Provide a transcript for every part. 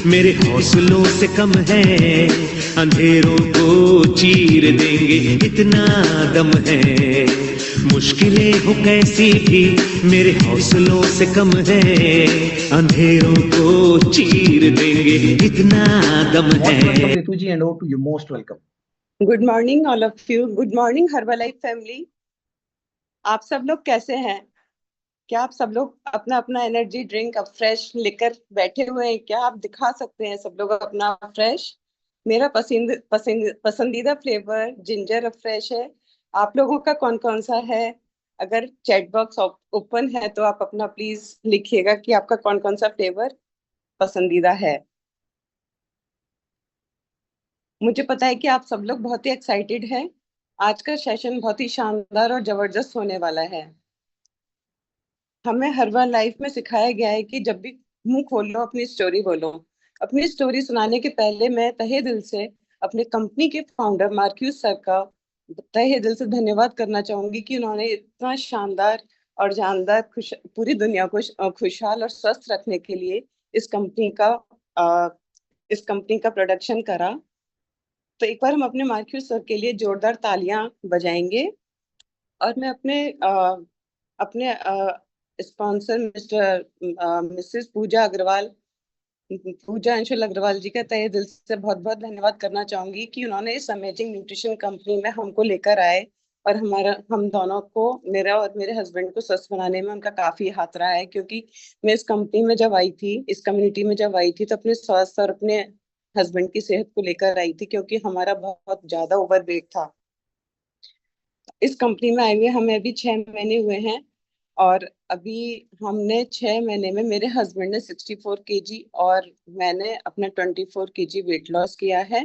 मेरे हौसलों से कम है, अंधेरों को चीर देंगे इतना दम है। मुश्किलें हो कैसी भी मेरे हौसलों से कम है, अंधेरों को चीर देंगे इतना दम है। Ritu ji, hand over to you, most welcome. Good morning all of you. Good morning Herbalife family. आप सब लोग कैसे हैं? क्या आप सब लोग अपना अपना एनर्जी ड्रिंक अब फ्रेश लेकर बैठे हुए हैं? क्या आप दिखा सकते हैं सब लोग अपना फ्रेश? मेरा पसंदीदा फ्लेवर जिंजर फ्रेश है। आप लोगों का कौन कौन सा है? अगर चैट बॉक्स ओपन है तो आप अपना प्लीज लिखिएगा कि आपका कौन कौन सा फ्लेवर पसंदीदा है। मुझे पता है कि आप सब लोग बहुत ही एक्साइटेड हैं। आज का सेशन बहुत ही शानदार और जबरदस्त होने वाला है। हमें हर्बल लाइफ में सिखाया गया है कि जब भी मुंह खोलो अपनी स्टोरी बोलो। अपनी स्टोरी सुनाने के पहले मैं तहे दिल से अपने कंपनी के फाउंडर मार्क्यूस सर का तहे दिल से धन्यवाद करना चाहूंगी कि उन्होंने इतना शानदार और जानदार पूरी दुनिया को खुशहाल और स्वस्थ रखने के लिए इस कंपनी का प्रोडक्शन करा। तो एक बार हम अपने मार्क्यूस सर के लिए जोरदार तालियां बजाएंगे। और मैं अपने स्पॉन्सर मिसेस पूजा अंशुल अग्रवाल जी का तहे दिल से बहुत बहुत धन्यवाद करना चाहूंगी कि उन्होंने इस अमेजिंग न्यूट्रिशन कंपनी में हमको लेकर आए। और हम दोनों को, मेरा और मेरे हस्बैंड को स्वस्थ बनाने में उनका काफी हाथ रहा है। क्योंकि मैं इस कंपनी में जब आई थी, इस कम्युनिटी में जब आई थी, तो अपने स्वास्थ्य और अपने हस्बैंड की सेहत को लेकर आई थी, क्योंकि हमारा बहुत ज्यादा ओवरवेट था। इस कंपनी में आए हुए हमें अभी 6 महीने हुए हैं। और अभी हमने 6 महीने में, मेरे हस्बैंड ने 64 kg और मैंने अपना 24 kg वेट लॉस किया है।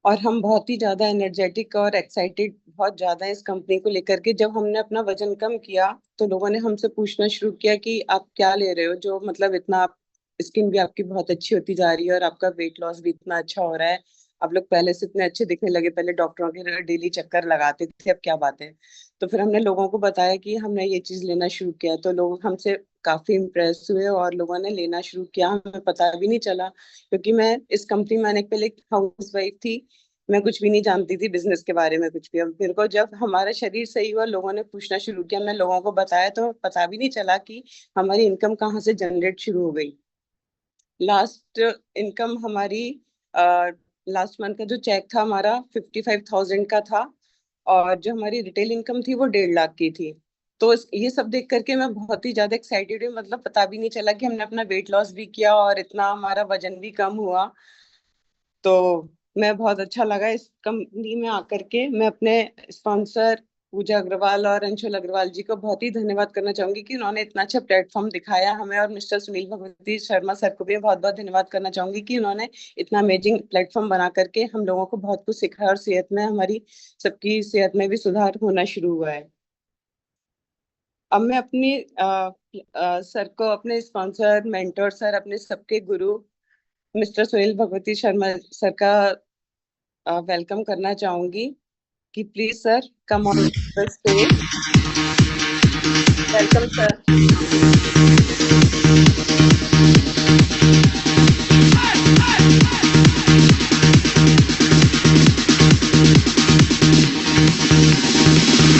और हम बहुत ही ज्यादा एनर्जेटिक और एक्साइटेड बहुत ज्यादा है इस कंपनी को लेकर के। जब हमने अपना वजन कम किया तो लोगों ने हमसे पूछना शुरू किया कि आप क्या ले रहे हो, जो मतलब इतना आप, स्किन भी आपकी बहुत अच्छी होती जा रही है और आपका वेट लॉस भी इतना अच्छा हो रहा है। आप लोग पहले से इतने अच्छे दिखने लगे, पहले डॉक्टरों के डेली चक्कर लगाते थे, अब क्या बात है। तो फिर हमने लोगों को बताया कि हमने ये चीज लेना शुरू किया, तो लोग हमसे काफी इम्प्रेस हुए और लोगों ने लेना शुरू किया। हमें पता भी नहीं चला, क्योंकि मैं इस कंपनी में आने के पहले हाउस वाइफ थी। मैं कुछ भी नहीं जानती थी बिजनेस के बारे में कुछ भी। अब मेरे को जब हमारा शरीर सही हुआ, लोगों ने पूछना शुरू किया, मैं लोगों को बताया, तो पता भी नहीं चला कि हमारी इनकम कहाँ से जनरेट शुरू हो गई। लास्ट इनकम हमारी, लास्ट मंथ का जो चेक था हमारा 55,000 का था। और जो हमारी रिटेल इनकम थी वो 1.5 लाख की थी। तो ये सब देख करके मैं बहुत ही ज्यादा एक्साइटेड हूँ। मतलब पता भी नहीं चला कि हमने अपना वेट लॉस भी किया और इतना हमारा वजन भी कम हुआ। तो मैं बहुत अच्छा लगा इस कंपनी में आकर के। मैं अपने स्पॉन्सर पूजा अग्रवाल और अंशुल अग्रवाल जी को बहुत ही धन्यवाद करना चाहूंगी कि उन्होंने इतना अच्छा प्लेटफॉर्म दिखाया हमें। और मिस्टर सुनील भगवती शर्मा सर को भी बहुत बहुत धन्यवाद करना चाहूंगी कि उन्होंने इतना अमेजिंग प्लेटफॉर्म बना करके हम लोगों को बहुत कुछ सिखाया और सेहत में, हमारी सबकी सेहत में भी सुधार होना शुरू हुआ है। अब मैं अपनी सर को, अपने स्पॉन्सर, मेंटर सर, अपने सबके गुरु मिस्टर सुनील भगवती शर्मा सर का वेलकम करना चाहूंगी कि please sir come on the stage. Welcome sir.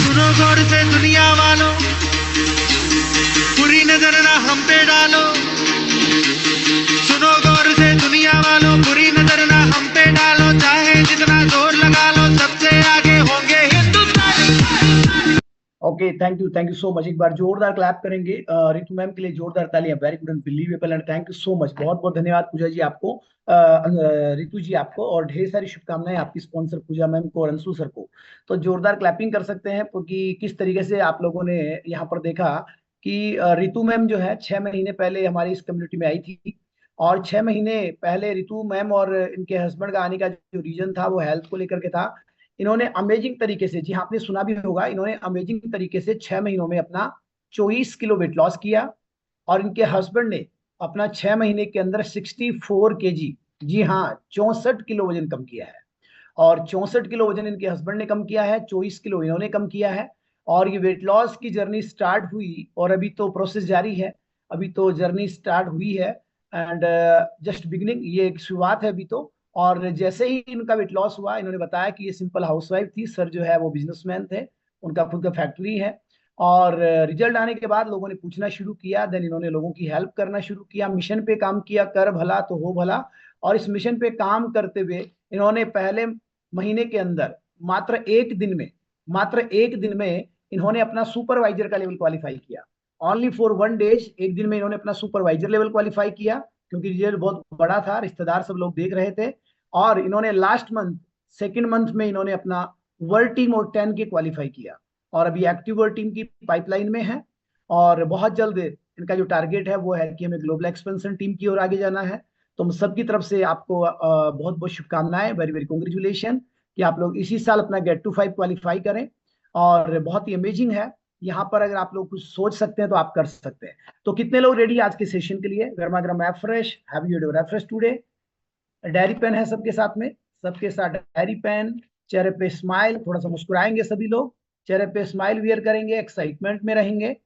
सुनो गौर से दुनिया वालों, बुरी नजर ना हम पे डालो। सुनो गौर से दुनिया वालों, बुरी नजर ना हम पे डालो। चाहे जितना जोर लगा लो, सबसे आगे होंगे हिंदुस्तानी। Okay, thank you so much. एक बार जोरदार क्लैप करेंगे रितु मैम के लिए, जोरदार तालियां। Very good, unbelievable, and thank you so much. बहुत बहुत धन्यवाद पूजा जी आपको, रितु जी आपको, और ढेर सारी शुभकामनाएं आपकी स्पॉन्सर पूजा मैम को और अंशु सर को। तो जोरदार क्लैपिंग कर सकते हैं, क्योंकि किस तरीके से आप लोगों ने यहाँ पर देखा कि रितु मैम जो है 6 महीने पहले हमारी इस कम्युनिटी में आई थी। और 6 महीने पहले रितु मैम और इनके हस्बैंड का आने का जो रीजन था वो हेल्थ को लेकर के था। इन्होंने अमेजिंग तरीके से, जी हाँ आपने सुना भी होगा, इन्होंने अमेजिंग तरीके से 6 महीनों में अपना 24 किलो वेट लॉस किया। और इनके हस्बैंड ने अपना 6 महीने के अंदर 64 kg, जी हाँ 64 किलो वजन कम किया है। और 64 किलो वजन इनके हस्बैंड ने कम किया है, 24 किलो इन्होंने कम किया है। और ये वेट लॉस की जर्नी स्टार्ट हुई और अभी तो प्रोसेस जारी है, अभी तो जर्नी स्टार्ट हुई है। एंड जस्ट बिगिनिंग, ये एक शुरुआत है अभी तो। और जैसे ही इनका वेट लॉस हुआ, इन्होंने बताया कि ये सिंपल हाउसवाइफ थी, सर जो है वो बिजनेसमैन थे, उनका खुद का फैक्ट्री है। और रिजल्ट आने के बाद लोगों ने पूछना शुरू किया, देन इन्होंने लोगों की हेल्प करना शुरू किया, मिशन पे काम किया, कर भला तो हो भला। और इस मिशन पे काम करते हुए इन्होंने पहले महीने के अंदर मात्र एक दिन में इन्होंने अपना सुपरवाइजर का लेवल क्वालिफाई किया। ओनली फॉर 1 डेज, एक दिन में इन्होंने अपना सुपरवाइजर लेवल क्वालिफाई किया, क्योंकि रिजल्ट बहुत बड़ा था, रिश्तेदार सब लोग देख रहे थे। और इन्होंने लास्ट मंथ, सेकेंड मंथ में इन्होंने अपना वर्ल्ड टीम और 10 के क्वालिफाई किया, और अभी एक्टिव वर्ल्ड टीम की पाइपलाइन में है। और बहुत जल्द इनका जो टारगेट है वो है कि हमें ग्लोबल एक्सपेंशन टीम की ओर आगे जाना है। तो हम सबकी तरफ से आपको बहुत बहुत शुभकामनाएं, वेरी वेरी कॉन्ग्रेचुलेशन कि आप लोग इसी साल अपना गेट टू 5 क्वालिफाई करें। और बहुत ही अमेजिंग है, यहाँ पर अगर आप लोग कुछ सोच सकते हैं तो आप कर सकते हैं। तो कितने लोग रेडी आज के सेशन के लिए? गर्मा गर्म app fresh, have you your fresh today? Diary pen है सबके साथ में? सबके साथ डायरी पेन, चेहरे पे स्माइल, थोड़ा सा मुस्कुराएंगे सभी लोग, चेहरे पे स्माइल वियर करेंगे, एक्साइटमेंट में रहेंगे।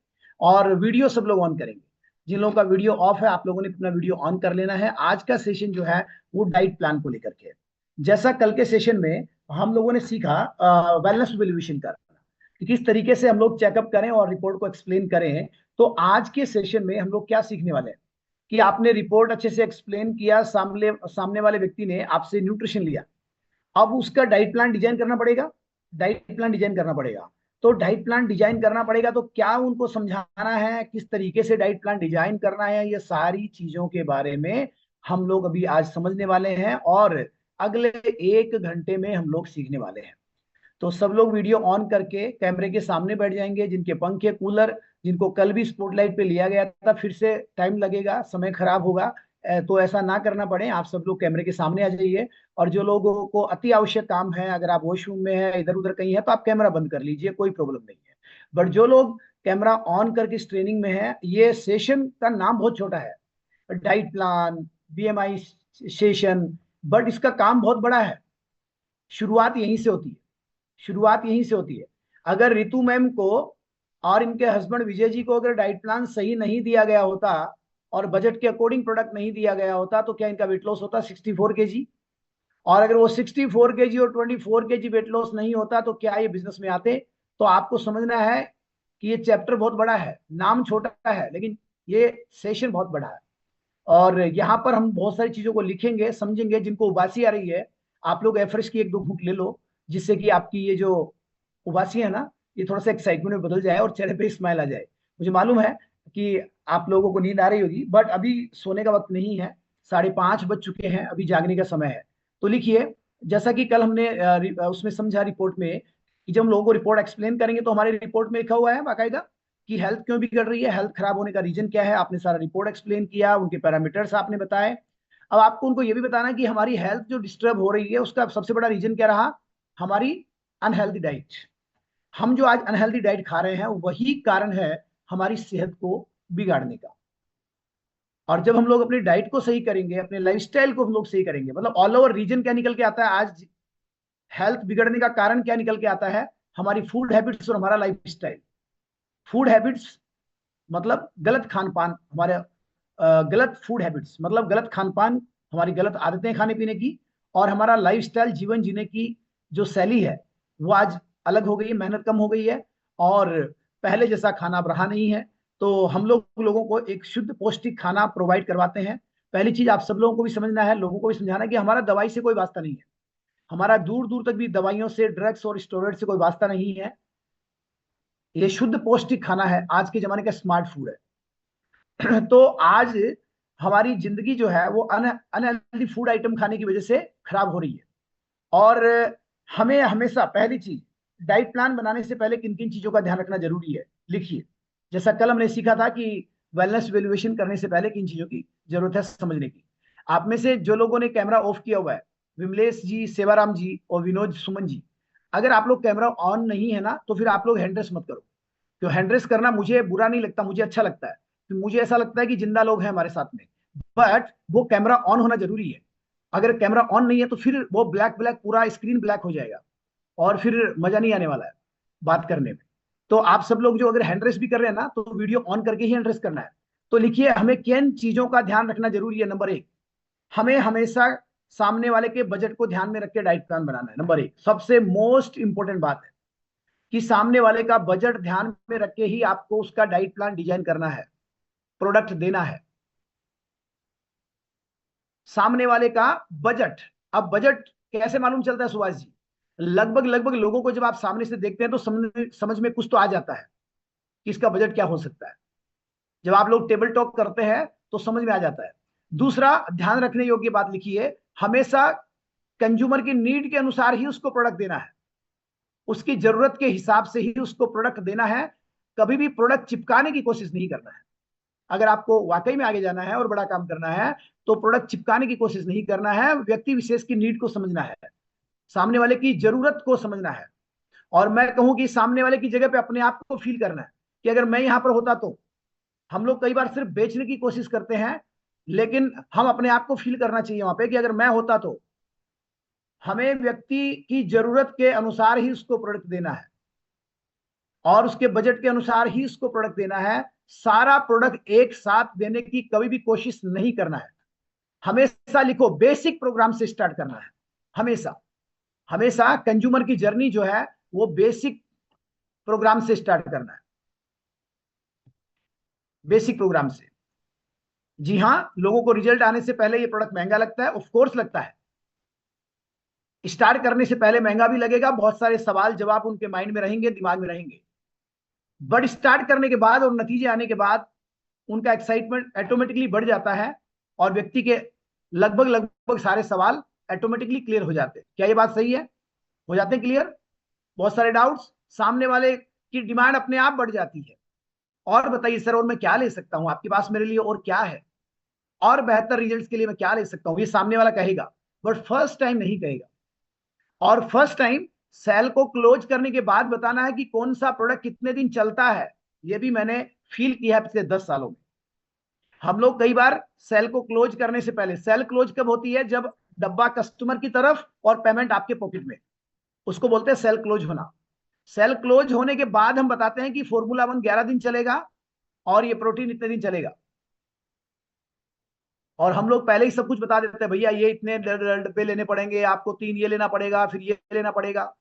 और वीडियो सब लोग ऑन करेंगे। जिन लोगों का वीडियो ऑफ है, आप लोगों ने अपना वीडियो ऑन कर लेना है। आज का सेशन जो है वो डाइट प्लान को लेकर के है। जैसा कल के सेशन में हम लोगों ने सीखा वेलनेस वैल्यूएशन करना, कि किस तरीके से हम लोग चेकअप करें और रिपोर्ट को एक्सप्लेन करें। तो आज के सेशन में हम लोग क्या सीखने वाले हैं कि आपने रिपोर्ट अच्छे से एक्सप्लेन किया, सामने वाले व्यक्ति ने आपसे न्यूट्रिशन लिया, अब उसका डाइट प्लान डिजाइन करना पड़ेगा। तो डाइट प्लान डिजाइन करना पड़ेगा, तो क्या उनको समझाना है, किस तरीके से डाइट प्लान डिजाइन करना है, ये सारी चीजों के बारे में हम लोग अभी आज समझने वाले हैं, और अगले 1 घंटे में हम लोग सीखने वाले हैं। तो सब लोग वीडियो ऑन करके कैमरे के सामने बैठ जाएंगे। जिनके पंखे, कूलर, जिनको कल भी स्पॉटलाइट पे लिया गया था, फिर से टाइम लगेगा, समय खराब होगा, तो ऐसा ना करना पड़े, आप सब लोग कैमरे के सामने आ जाइए। और जो लोगों को अति आवश्यक काम है, अगर आप वॉशरूम में है, इधर उधर कहीं है, तो आप कैमरा बंद कर लीजिए, कोई प्रॉब्लम नहीं है। बट जो लोग कैमरा ऑन करके इस ट्रेनिंग में है, ये सेशन का नाम बहुत छोटा है, diet plan, BMI session, but इसका काम बहुत बड़ा है। शुरुआत यहीं से होती है। अगर रितु मैम को और इनके हस्बैंड विजय जी को अगर डाइट प्लान सही नहीं दिया गया होता और बजट के अकॉर्डिंग प्रोडक्ट नहीं दिया गया होता, तो क्या इनका वेट लॉस होता 64 kg? और अगर वो 64 kg और 24 kg वेट लॉस नहीं होता, तो क्या ये बिजनेस में आते? तो आपको समझना है कि ये चैप्टर बहुत बड़ा है, नाम छोटा है, लेकिन ये सेशन बहुत बड़ा है। और यहाँ पर हम बहुत सारी चीजों को लिखेंगे, समझेंगे। जिनको उबासी आ रही है, आप लोग एफरेश की 1-2 घूंट ले लो, जिससे कि आपकी ये जो उबासी है ना, ये थोड़ा सा एक्साइटमेंट में बदल जाए और चेहरे पे स्माइल आ जाए। मुझे मालूम है कि आप लोगों को नींद आ रही होगी, बट अभी सोने का वक्त नहीं है, 5:30 बज चुके हैं, अभी जागने का समय है। तो लिखिए, जैसा कि कल हमने उसमें समझा रिपोर्ट में, कि जब हम लोगों को रिपोर्ट एक्सप्लेन करेंगे, तो हमारे रिपोर्ट में लिखा हुआ है बाकायदा कि हेल्थ क्यों बिगड़ रही है, हेल्थ खराब होने का रीजन क्या है। आपने सारा रिपोर्ट एक्सप्लेन किया, उनके पैरामीटर्स आपने बताए। अब आपको उनको ये भी बताना कि हमारी हेल्थ जो डिस्टर्ब हो रही है, उसका सबसे बड़ा रीजन क्या रहा? हमारी अनहेल्दी डाइट। हम जो आज अनहेल्दी डाइट खा रहे हैं, वही कारण है हमारी सेहत को बिगाड़ने का। और जब हम लोग अपनी डाइट को सही करेंगे, अपने लाइफस्टाइल को हम लोग सही करेंगे, मतलब ऑल ओवर रीजन क्या निकल के आता है आज हेल्थ बिगड़ने का कारण क्या निकल के आता है? हमारी फूड हैबिट्स और हमारा लाइफस्टाइल। फूड हैबिट्स मतलब गलत खान पान, हमारे गलत फूड हैबिट्स मतलब गलत खान पान, हमारी गलत आदतें खाने पीने की, और हमारा लाइफस्टाइल, जीवन जीने की जो शैली है, वो आज अलग हो गई है, मेहनत कम हो गई है, और पहले जैसा खाना अब रहा नहीं है। तो हम लोगों को एक शुद्ध पौष्टिक खाना प्रोवाइड करवाते हैं। पहली चीज आप सब लोगों को भी समझना है, लोगों को भी समझाना है कि हमारा दवाई से कोई वास्ता नहीं है, हमारा दूर दूर तक भी दवाइयों से, ड्रग्स और स्टेरॉइड से कोई वास्ता नहीं है। ये शुद्ध पौष्टिक खाना है, आज के जमाने का स्मार्ट फूड है। तो आज हमारी जिंदगी जो है वो अनहेल्दी फूड आइटम खाने की वजह से खराब हो रही है। और हमें हमेशा पहली चीज, डाइट प्लान बनाने से पहले किन किन चीजों का ध्यान रखना जरूरी है, लिखिए। जैसा कल हमने सीखा था कि वेलनेस वैल्यूएशन करने से पहले किन चीजों की जरूरत है समझने की। आप में से जो लोगों ने कैमरा ऑफ किया हुआ है, विमलेश जी, सेवाराम जी और विनोद सुमन जी, अगर आप लोग कैमरा ऑन नहीं है ना, तो फिर आप लोग हैंड रेस मत करो। तो हैंड रेस करना मुझे बुरा नहीं लगता, मुझे अच्छा लगता है, तो मुझे ऐसा लगता है कि जिंदा लोग हैं हमारे साथ में, बट वो कैमरा ऑन होना जरूरी है। अगर कैमरा ऑन नहीं है तो फिर वो ब्लैक पूरा स्क्रीन ब्लैक हो जाएगा, और फिर मजा नहीं आने वाला है बात करने में। तो आप सब लोग जो अगर हैंड रेस भी कर रहे हैं ना, तो वीडियो ऑन करके ही हैंड रेस करना है। तो लिखिए, हमें किन चीजों का ध्यान रखना जरूरी है। नंबर 1, हमें हमेशा सामने वाले के बजट को ध्यान में रख के डाइट प्लान बनाना है। नंबर 1 सबसे मोस्ट इंपोर्टेंट बात है कि सामने वाले का बजट ध्यान में रख के ही आपको उसका डाइट प्लान डिजाइन करना है, प्रोडक्ट देना है। सामने वाले का बजट, अब बजट कैसे मालूम चलता है सुभाष जी? लगभग लोगों को जब आप सामने से देखते हैं तो समझ में कुछ तो आ जाता है कि इसका बजट क्या हो सकता है। जब आप लोग टेबल टॉक करते हैं तो समझ में आ जाता है। दूसरा ध्यान रखने योग्य बात लिखिए, हमेशा कंज्यूमर की नीड के अनुसार ही उसको प्रोडक्ट देना है, उसकी जरूरत के हिसाब से ही उसको प्रोडक्ट देना है। कभी भी प्रोडक्ट चिपकाने की कोशिश नहीं करना है। अगर आपको वाकई में आगे जाना है और बड़ा काम करना है तो प्रोडक्ट चिपकाने की कोशिश नहीं करना है। व्यक्ति विशेष की नीड को समझना है, सामने वाले की जरूरत को समझना है। और मैं कहूं कि सामने वाले की जगह पे अपने आप को फील करना है कि अगर मैं यहां पर होता तो। हम लोग कई बार सिर्फ बेचने की कोशिश करते हैं, लेकिन हम अपने आप को फील करना चाहिए वहां पे कि अगर मैं होता तो। हमें व्यक्ति की जरूरत के अनुसार ही उसको प्रोडक्ट देना है और उसके बजट के अनुसार ही उसको प्रोडक्ट देना है। सारा प्रोडक्ट एक साथ देने की कभी भी कोशिश नहीं करना है। हमेशा लिखो, बेसिक प्रोग्राम से स्टार्ट करना है। हमेशा हमेशा कंज्यूमर की जर्नी जो है वो बेसिक प्रोग्राम से स्टार्ट करना है, बेसिक प्रोग्राम से। जी हाँ, लोगों को रिजल्ट आने से पहले ये प्रोडक्ट महंगा लगता है, ऑफ कोर्स लगता है। स्टार्ट करने से पहले महंगा भी लगेगा, बहुत सारे सवाल जवाब उनके माइंड में रहेंगे, दिमाग में रहेंगे। बट स्टार्ट करने के बाद और नतीजे आने के बाद उनका एक्साइटमेंट ऑटोमेटिकली बढ़ जाता है और व्यक्ति के लगभग सारे सवाल ऑटोमेटिकली क्लियर हो जाते हैं। क्या ये बात सही है? हो जाते हैं क्लियर? बहुत सारे डाउट्स, सामने वाले की डिमांड अपने आप बढ़ जाती है। और बताइए सर, और मैं क्या ले सकता हूं आपके पास मेरे लिए, और क्या है, और बेहतर रिजल्ट्स के लिए मैं क्या ले सकता हूं, ये सामने वाला कहेगा, बट फर्स्ट टाइम नहीं कहेगा। और फर्स्ट टाइम सेल को क्लोज करने के बाद बताना है कि कौन सा प्रोडक्ट कितने दिन चलता है। ये भी मैंने फील किया है पिछले 10 सालों में। हम लोग कई बार सेल को क्लोज करने से पहले, सेल क्लोज कब होती है? जब डब्बा कस्टमर की तरफ और पेमेंट आपके पॉकेट में, उसको बोलते हैं सेल क्लोज होना। सेल क्लोज होने के बाद हम बताते हैं कि फॉर्मूला 1 11 दिन चलेगा और ये प्रोटीन इतने दिन चलेगा। और हम लोग पहले ही सब कुछ बता देते हैं, भैया ये इतने डब्बे लेने पड़ेंगे आपको, 3 ये लेना पड़ेगा, फिर ये लेना पड़ेगा।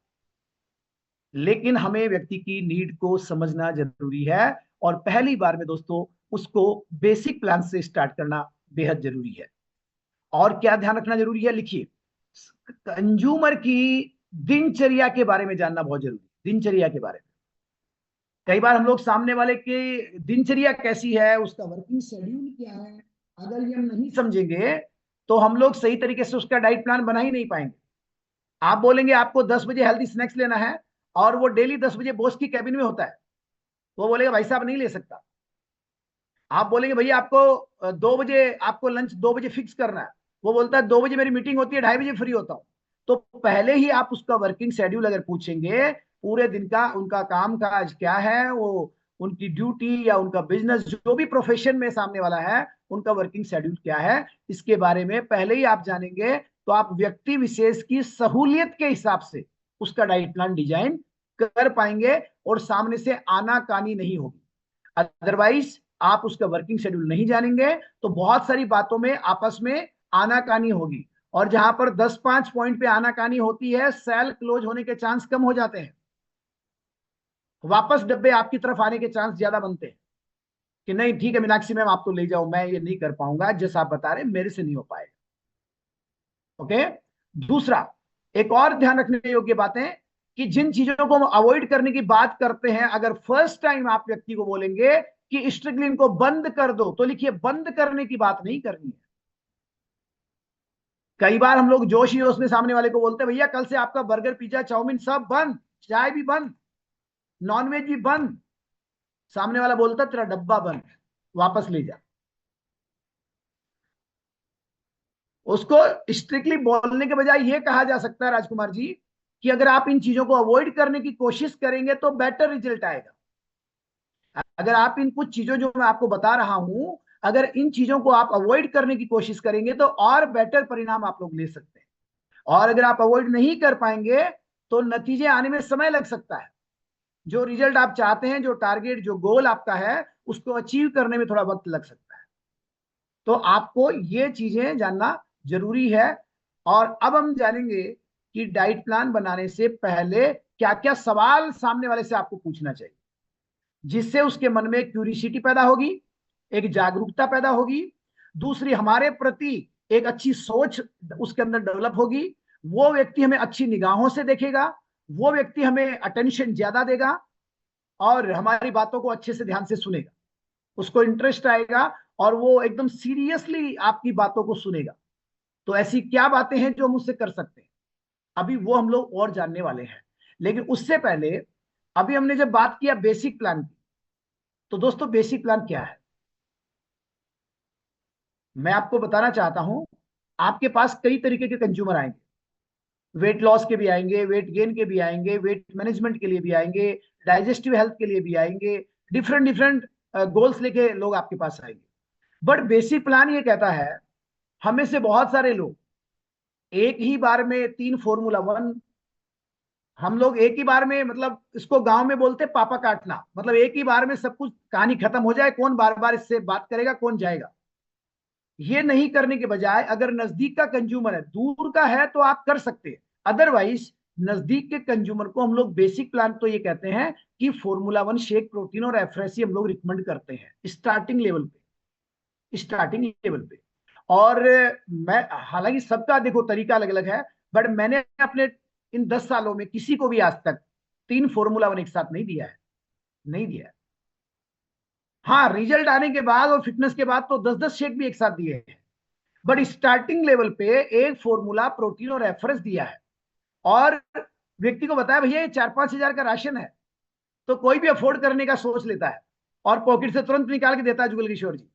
लेकिन हमें व्यक्ति की नीड को समझना जरूरी है और पहली बार में दोस्तों उसको बेसिक प्लान से स्टार्ट करना बेहद जरूरी है। और क्या ध्यान रखना जरूरी है? लिखिए, कंज्यूमर की दिनचर्या के बारे में जानना बहुत जरूरी है। दिनचर्या के बारे में कई बार हम लोग सामने वाले की दिनचर्या कैसी है, उसका वर्किंग शेड्यूल क्या है, अगर ये हम नहीं समझेंगे तो हम लोग सही तरीके से उसका डाइट प्लान बना ही नहीं पाएंगे। आप बोलेंगे आपको 10 बजे हेल्दी स्नैक्स लेना है और वो डेली 10 बजे बॉस की कैबिन में होता है, वो बोलेगा भाई साहब नहीं ले सकता। आप बोलेंगे भैया आपको 2 बजे आपको लंच 2 बजे फिक्स करना है, वो बोलता है 2 बजे मेरी मीटिंग होती है, 2:30 बजे फ्री होता हूं। तो पहले ही आप उसका वर्किंग शेड्यूल अगर पूछेंगे, पूरे दिन का उनका काम काज क्या है, वो उनकी ड्यूटी या उनका बिजनेस, जो भी प्रोफेशन में सामने वाला है, उनका वर्किंग शेड्यूल क्या है, इसके बारे में पहले ही आप जानेंगे तो आप व्यक्ति विशेष की सहूलियत के हिसाब से उसका डाइट प्लान डिजाइन कर पाएंगे और सामने से आनाकानी नहीं होगी। अदरवाइज आप उसका वर्किंग शेड्यूल नहीं जानेंगे तो बहुत सारी बातों में आपस में आनाकानी होगी, और जहां पर 10-5 पॉइंट पे आनाकानी होती है, सेल क्लोज होने के चांस कम हो जाते हैं, वापस डब्बे आपकी तरफ आने के चांस ज्यादा बनते हैं कि नहीं ठीक है मीनाक्षी मैम आप तो ले जाओ, मैं ये नहीं कर पाऊंगा, जैसा आप बता रहे मेरे से नहीं हो पाएगा। ओके। दूसरा, एक और ध्यान रखने योग्य बातें कि जिन चीजों को हम अवॉइड करने की बात करते हैं, अगर फर्स्ट टाइम आप व्यक्ति को बोलेंगे कि स्ट्रिकलिन को बंद कर दो, तो लिखिए बंद करने की बात नहीं करनी है। कई बार हम लोग जोश ही जोश में सामने वाले को बोलते हैं भैया कल से आपका बर्गर पिज्जा चाउमीन सब बंद, चाय भी बंद, नॉनवेज भी बंद। सामने वाला बोलता तेरा डब्बा बंद, वापस ले जा। उसको स्ट्रिक्टली बोलने के बजाय ये कहा जा सकता है राजकुमार जी कि अगर आप इन चीजों को अवॉइड करने की कोशिश करेंगे तो बेटर रिजल्ट आएगा। अगर आप इन कुछ चीजों जो मैं आपको बता रहा हूं, अगर इन चीजों को आप अवॉइड करने की कोशिश करेंगे तो और बेटर परिणाम आप लोग ले सकते हैं। और अगर आप अवॉइड नहीं कर पाएंगे तो नतीजे आने में समय लग सकता है। जो रिजल्ट आप चाहते हैं, जो टारगेट, जो गोल आपका है, उसको अचीव करने में थोड़ा वक्त लग सकता है। तो आपको ये चीजें जानना जरूरी है। और अब हम जानेंगे कि डाइट प्लान बनाने से पहले क्या क्या सवाल सामने वाले से आपको पूछना चाहिए, जिससे उसके मन में क्यूरियोसिटी पैदा होगी, एक जागरूकता पैदा होगी, दूसरी हमारे प्रति एक अच्छी सोच उसके अंदर डेवलप होगी। वो व्यक्ति हमें अच्छी निगाहों से देखेगा, वो व्यक्ति हमें अटेंशन ज्यादा देगा और हमारी बातों को अच्छे से ध्यान से सुनेगा, उसको इंटरेस्ट आएगा और वो एकदम सीरियसली आपकी बातों को सुनेगा। तो ऐसी क्या बातें हैं जो हम उससे कर सकते हैं, अभी वो हम लोग और जानने वाले हैं। लेकिन उससे पहले अभी हमने जब बात किया बेसिक प्लान की, तो दोस्तों बेसिक प्लान क्या है मैं आपको बताना चाहता हूं। आपके पास कई तरीके के कंज्यूमर आएंगे, वेट लॉस के भी आएंगे, वेट गेन के भी आएंगे, वेट मैनेजमेंट के लिए भी आएंगे, डाइजेस्टिव हेल्थ के लिए भी आएंगे, डिफरेंट डिफरेंट गोल्स लेके लोग आपके पास आएंगे। बट बेसिक प्लान ये कहता है, हमें से बहुत सारे लोग एक ही बार में 3 फॉर्मूला 1, हम लोग एक ही बार में, मतलब इसको गांव में बोलते पापा काटना, मतलब एक ही बार में सब कुछ कहानी खत्म हो जाए, कौन बार बार इससे बात करेगा, कौन जाएगा। ये नहीं करने के बजाय अगर नजदीक का कंज्यूमर है, दूर का है तो आप कर सकते हैं, अदरवाइज नजदीक के कंज्यूमर को हम लोग बेसिक प्लान तो ये कहते हैं कि फॉर्मूला 1 शेक प्रोटीन और एफरेसी हम लोग रिकमेंड करते हैं स्टार्टिंग लेवल पे। और मैं, हालांकि सबका देखो तरीका अलग अलग है, बट मैंने अपने इन 10 सालों में किसी को भी आज तक 3 फॉर्मूला 1 एक साथ नहीं दिया है। हाँ, रिजल्ट आने के बाद और फिटनेस के बाद तो 10-10 शेक भी एक साथ दिए हैं, बट स्टार्टिंग लेवल पे एक फॉर्मूला प्रोटीन और एफरेस दिया है और व्यक्ति को बताया भैया ये 4-5 हजार का राशन है, तो कोई भी अफोर्ड करने का सोच लेता है और पॉकेट से तुरंत निकाल के देता है जुगल किशोर जी।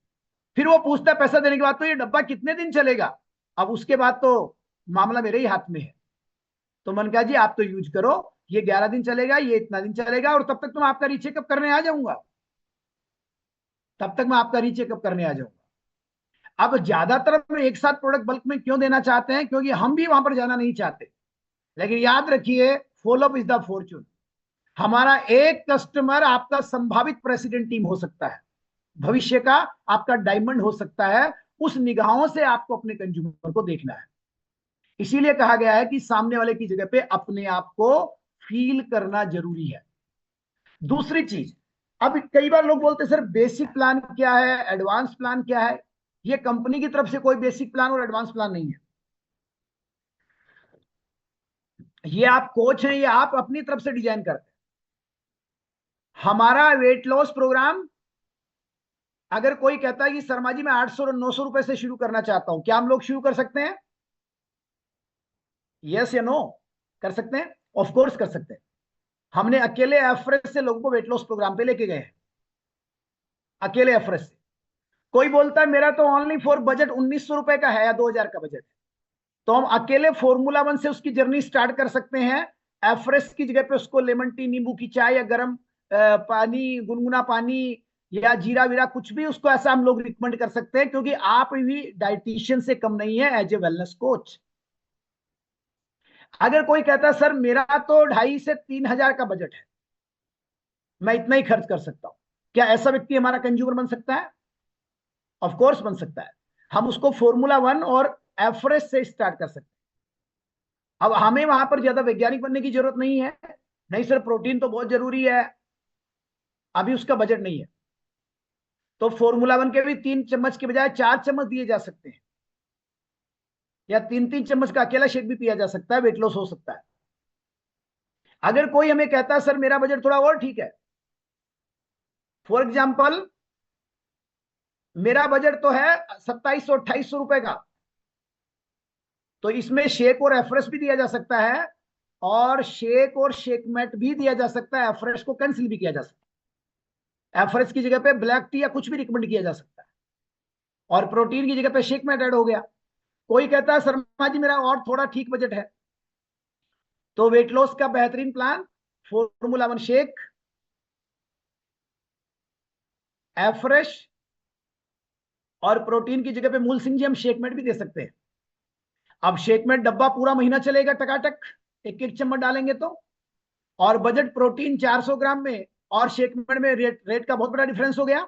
फिर वो पूछता है पैसा देने के बाद तो ये डब्बा कितने दिन चलेगा, अब उसके बाद तो मामला मेरे ही हाथ में है। तो मन कहा जी आप तो यूज करो, ये 11 दिन चलेगा, ये इतना दिन चलेगा, और तब तक तो मैं आपका रीचेकअप करने आ जाऊंगा, अब ज्यादातर हम एक साथ प्रोडक्ट बल्क में क्यों देना चाहते हैं, क्योंकि हम भी वहां पर जाना नहीं चाहते। लेकिन याद रखिए, फॉलोअप इज द फॉर्चून। हमारा एक कस्टमर आपका संभावित प्रेसिडेंट टीम हो सकता है, भविष्य का आपका डायमंड हो सकता है। उस निगाहों से आपको अपने कंज्यूमर को देखना है। इसीलिए कहा गया है कि सामने वाले की जगह पे अपने आप को फील करना जरूरी है। दूसरी चीज, अब कई बार लोग बोलते हैं सर बेसिक प्लान क्या है, एडवांस प्लान क्या है। ये कंपनी की तरफ से कोई बेसिक प्लान और एडवांस प्लान नहीं है, ये आप कोच हैं, ये आप अपनी तरफ से डिजाइन करते हैं। हमारा वेट लॉस प्रोग्राम, अगर कोई कहता है कि शर्मा जी मैं 800 और 900 रुपए से शुरू करना चाहता हूं, क्या हम लोग शुरू कर सकते हैं? यस या नो? कर सकते हैं, ऑफ कोर्स कर सकते हैं। हमने अकेले एफरेस से लोगों को वेट लॉस प्रोग्राम पे लेके गए हैं, अकेले एफरेस से। कोई बोलता है मेरा तो ओनली फॉर बजट 1900 रुपए का है या 2000 का बजट है, तो हम अकेले फॉर्मूला 1 से उसकी जर्नी स्टार्ट कर सकते हैं। एफरेस की जगह पे उसको लेमन टी, नींबू की चाय या गर्म पानी, गुनगुना पानी या जीरा वीरा कुछ भी, उसको ऐसा हम लोग रिकमेंड कर सकते हैं, क्योंकि आप भी डाइटिशियन से कम नहीं है एज ए वेलनेस कोच। अगर कोई कहता है सर मेरा तो 2,500 से 3,000 का बजट है, मैं इतना ही खर्च कर सकता हूं, क्या ऐसा व्यक्ति हमारा कंज्यूमर बन सकता है? ऑफ कोर्स बन सकता है। हम उसको फॉर्मूला 1 और एफरेस से स्टार्ट कर सकते हैं। अब हमें वहां पर ज्यादा वैज्ञानिक बनने की जरूरत नहीं है, नहीं सर प्रोटीन तो बहुत जरूरी है, अभी उसका बजट नहीं है, तो फॉर्मूला 1 के भी 3 चम्मच के बजाय 4 चम्मच दिए जा सकते हैं, या 3-3 चम्मच का अकेला शेक भी पिया जा सकता है, वेट लॉस हो सकता है। अगर कोई हमें कहता है सर मेरा बजट थोड़ा और ठीक है, फॉर एग्जाम्पल मेरा बजट तो है 2700-2800 रुपए का, तो इसमें शेक और एफरेस भी दिया जा सकता है, और शेक और शेकमेट भी दिया जा सकता है, एफरेस को कैंसिल भी किया जा सकता है। एफरेस की जगह पे ब्लैक टी या कुछ भी रिकमेंड किया जा सकता है, और प्रोटीन की जगह पे शेकमेट ऐड हो गया। कोई कहता है शर्मा जी मेरा और थोड़ा ठीक बजट है, तो वेट लॉस का बेहतरीन प्लान फॉर्मूला 1 शेक, एफरेश, और प्रोटीन की जगह पे मूल सिंह जी हम शेकमेट भी दे सकते हैं। अब शेकमेट डब्बा पूरा महीना चलेगा टकाटक, एक एक चम्मच डालेंगे तो, और बजट प्रोटीन 400 ग्राम में और शेकमेट में रेट का बहुत बड़ा डिफरेंस हो गया।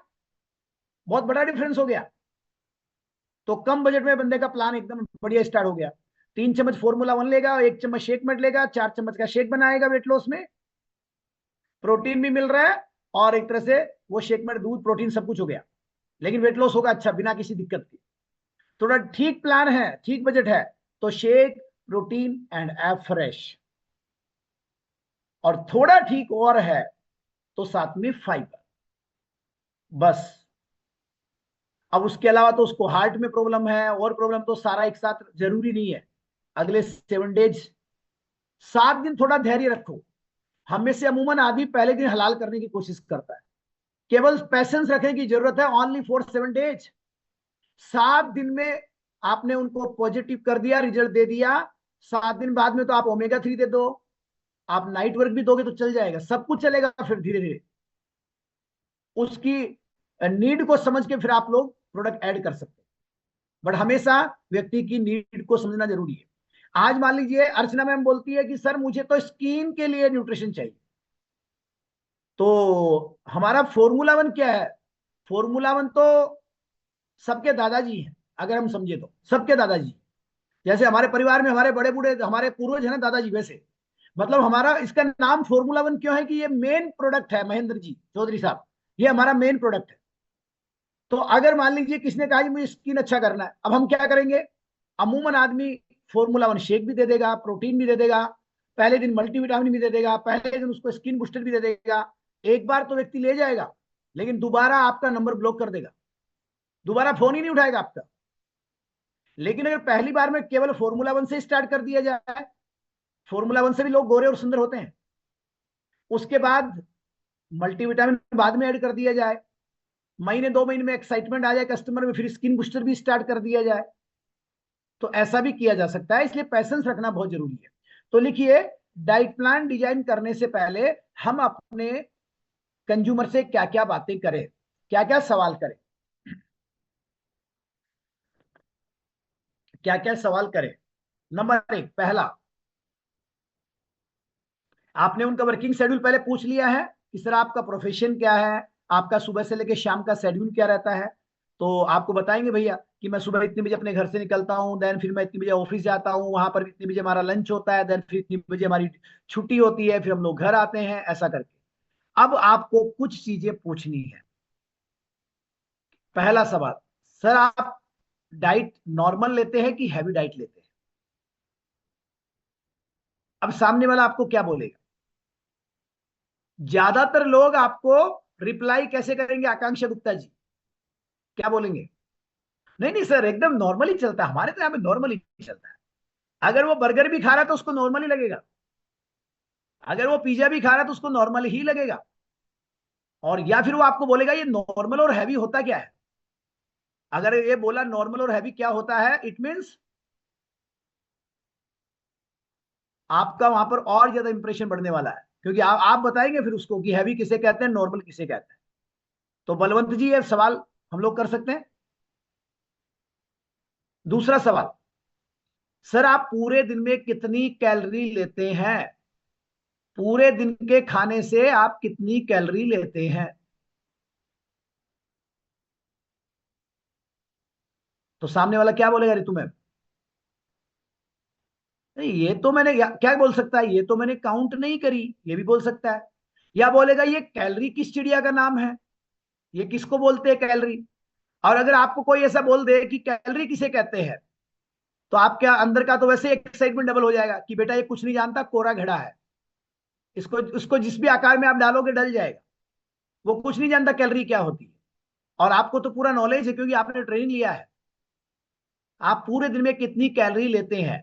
बहुत बड़ा डिफरेंस हो गया। तो कम बजट में बंदे का प्लान एकदम बढ़िया स्टार्ट हो गया। 3 चम्मच फॉर्मूला 1 लेगा, 1 चम्मच शेक मेट लेगा, 4 चम्मच का शेक बनाएगा, वेट लॉस में प्रोटीन भी मिल रहा है और एक तरह से वो शेक मेट दूध प्रोटीन सब कुछ हो गया, लेकिन वेट लॉस होगा अच्छा बिना किसी दिक्कत के। थोड़ा ठीक प्लान है, ठीक बजट है, तो shake, protein and app fresh, और थोड़ा ठीक और है तो साथ में फाइबर, बस। अब उसके अलावा तो उसको हार्ट में प्रॉब्लम है और प्रॉब्लम, तो सारा एक साथ जरूरी नहीं है। अगले 7 डेज, 7 दिन थोड़ा धैर्य रखो। हम में से अमूमन आदमी पहले दिन हलाल करने की कोशिश करता है, केवल पैसेंस रखने की जरूरत है, ओनली फॉर 7 डेज। 7 दिन में आपने उनको पॉजिटिव कर दिया, रिजल्ट दे दिया, 7 दिन बाद में तो आप ओमेगा 3 दे दो, आप नाइट वर्क भी दोगे तो चल जाएगा, सब कुछ चलेगा। फिर धीरे धीरे उसकी नीड को समझ के फिर आप लोग प्रोडक्ट ऐड कर सकते हैं, बट हमेशा व्यक्ति की नीड को समझना जरूरी है। आज मान लीजिए अर्चना मैम बोलती है कि सर मुझे तो स्किन के लिए न्यूट्रिशन चाहिए, तो हमारा फॉर्मूला 1 क्या है? फॉर्मूला 1 तो सबके दादाजी हैं, अगर हम समझे तो सबके दादाजी। जैसे हमारे परिवार में हमारे बड़े बूढ़े हमारे पूर्वज है ना दादाजी, वैसे मतलब हमारा इसका नाम फॉर्मूला 1 क्यों है कि ये मेन प्रोडक्ट है। महेंद्र जी चौधरी साहब, ये हमारा मेन प्रोडक्ट है। तो अगर मान लीजिए किसने कहा मुझे स्किन अच्छा करना है, अब हम क्या करेंगे? अमूमन आदमी फॉर्मूला 1 शेक भी दे देगा, प्रोटीन भी दे देगा, पहले दिन मल्टीविटामिन भी दे देगा, पहले दिन उसको स्किन बूस्टर भी दे देगा। एक बार तो व्यक्ति ले जाएगा, लेकिन दोबारा आपका नंबर ब्लॉक कर देगा, दोबारा फोन ही नहीं उठाएगा आपका। लेकिन अगर पहली बार में केवल फॉर्मूला 1 से स्टार्ट कर दिया जाए, फॉर्मूला 1 से भी लोग गोरे और सुंदर होते हैं, उसके बाद मल्टीविटामिन बाद में ऐड कर दिया जाए, महीने 2 महीने में एक्साइटमेंट आ जाए कस्टमर में, फिर स्किन बूस्टर भी स्टार्ट कर दिया जाए, तो ऐसा भी किया जा सकता है। इसलिए पैसेंस रखना बहुत जरूरी है। तो लिखिए, डाइट प्लान डिजाइन करने से पहले हम अपने कंज्यूमर से क्या क्या बातें करें, क्या क्या सवाल करें, क्या क्या सवाल करें। नंबर 1, पहला, आपने उनका वर्किंग शेड्यूल पहले पूछ लिया है कि सर आपका प्रोफेशन क्या है, आपका सुबह से लेकर शाम का शेड्यूल क्या रहता है। तो आपको बताएंगे भैया कि मैं सुबह इतने बजे अपने घर से निकलता हूँ, देन फिर मैं इतनी बजे ऑफिस जाता हूँ, वहां पर इतनी बजे हमारा लंच होता है, देन फिर इतनी बजे हमारी छुट्टी होती है, फिर हम लोग घर आते हैं, ऐसा करके। अब आपको कुछ चीजें पूछनी है। पहला सवाल, सर आप डाइट नॉर्मल लेते हैं कि हैवी डाइट लेते हैं? अब सामने वाला आपको क्या बोलेगा? ज्यादातर लोग आपको रिप्लाई कैसे करेंगे? आकांक्षा गुप्ता जी क्या बोलेंगे? नहीं नहीं सर, एकदम नॉर्मली चलता है, हमारे तो यहाँ पे नॉर्मली चलता है। अगर वो बर्गर भी खा रहा है तो उसको नॉर्मली लगेगा, अगर वो पिज्जा भी खा रहा है तो उसको नॉर्मल ही लगेगा। और या फिर वो आपको बोलेगा ये नॉर्मल और हैवी होता क्या है। अगर ये बोला नॉर्मल और हैवी क्या होता है, इट मीन्स आपका वहां पर और ज्यादा इंप्रेशन बढ़ने वाला है, क्योंकि आप बताएंगे फिर उसको कि हैवी किसे कहते हैं, नॉर्मल किसे कहते हैं। तो बलवंत जी ये सवाल हम लोग कर सकते हैं। दूसरा सवाल, सर आप पूरे दिन में कितनी कैलोरी लेते हैं? पूरे दिन के खाने से आप कितनी कैलोरी लेते हैं? तो सामने वाला क्या बोलेगा? ऋतु मैम, नहीं ये तो मैंने क्या बोल सकता है, ये तो मैंने काउंट नहीं करी, ये भी बोल सकता है। या बोलेगा ये कैलोरी किस चिड़िया का नाम है, ये किसको बोलते हैं कैलोरी। और अगर आपको कोई ऐसा बोल दे कि कैलोरी किसे कहते हैं, तो आपके अंदर का तो वैसे एक्साइटमेंट डबल हो जाएगा कि बेटा ये कुछ नहीं जानता, कोरा घड़ा है, इसको उसको जिस भी आकार में आप डालोगे डल जाएगा, वो कुछ नहीं जानता कैलोरी क्या होती है। और आपको तो पूरा नॉलेज है क्योंकि आपने ट्रेनिंग लिया है। आप पूरे दिन में कितनी कैलोरी लेते हैं?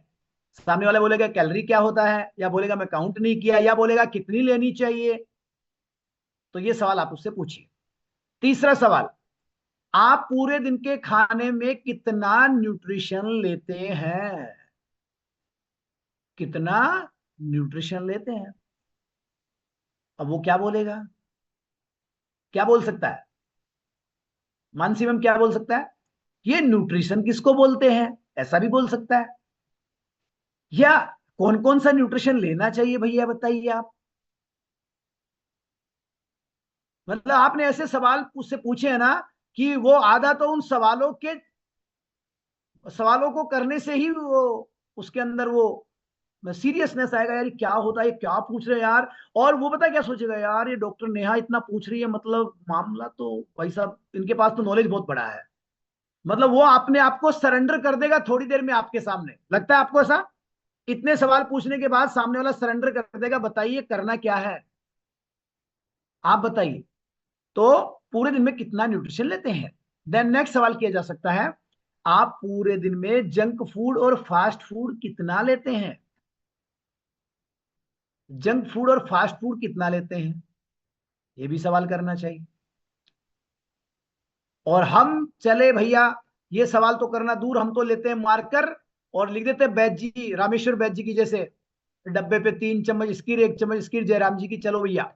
सामने वाले बोलेगा कैलोरी क्या होता है, या बोलेगा मैं काउंट नहीं किया, या बोलेगा कितनी लेनी चाहिए। तो ये सवाल आप उससे पूछिए। तीसरा सवाल, आप पूरे दिन के खाने में कितना न्यूट्रिशन लेते हैं? कितना न्यूट्रिशन लेते हैं? अब वो क्या बोलेगा, क्या बोल सकता है? मानसी मैम क्या बोल सकता है? ये न्यूट्रिशन किसको बोलते हैं, ऐसा भी बोल सकता है। या कौन कौन सा न्यूट्रिशन लेना चाहिए भैया बताइए आप। मतलब आपने ऐसे सवाल उससे पूछे हैं ना कि वो आधा तो उन सवालों को करने से ही वो उसके अंदर वो सीरियसनेस आएगा, यार ये क्या होता है, ये क्या पूछ रहे हैं यार। और वो पता क्या सोचेगा, यार ये डॉक्टर नेहा इतना पूछ रही है, मतलब मामला तो भाई साहब इनके पास तो नॉलेज बहुत बड़ा है। मतलब वो अपने आप को सरेंडर कर देगा थोड़ी देर में आपके सामने। लगता है आपको ऐसा? इतने सवाल पूछने के बाद सामने वाला सरेंडर कर देगा, बताइए करना क्या है, आप बताइए। तो पूरे दिन में कितना न्यूट्रिशन लेते हैं। देन नेक्स्ट सवाल किया जा सकता है, आप पूरे दिन में जंक फूड और फास्ट फूड कितना लेते हैं। जंक फूड और फास्ट फूड कितना लेते हैं, ये भी सवाल करना चाहिए। और हम चले भैया, ये सवाल तो करना दूर, हम तो लेते हैं मार्कर और लिख देते हैं बैज जी, रामेश्वर बैज जी की जैसे डब्बे पे 3 चम्मच स्कीर, 1 चम्मच स्कीर जयराम जी की, चलो भैया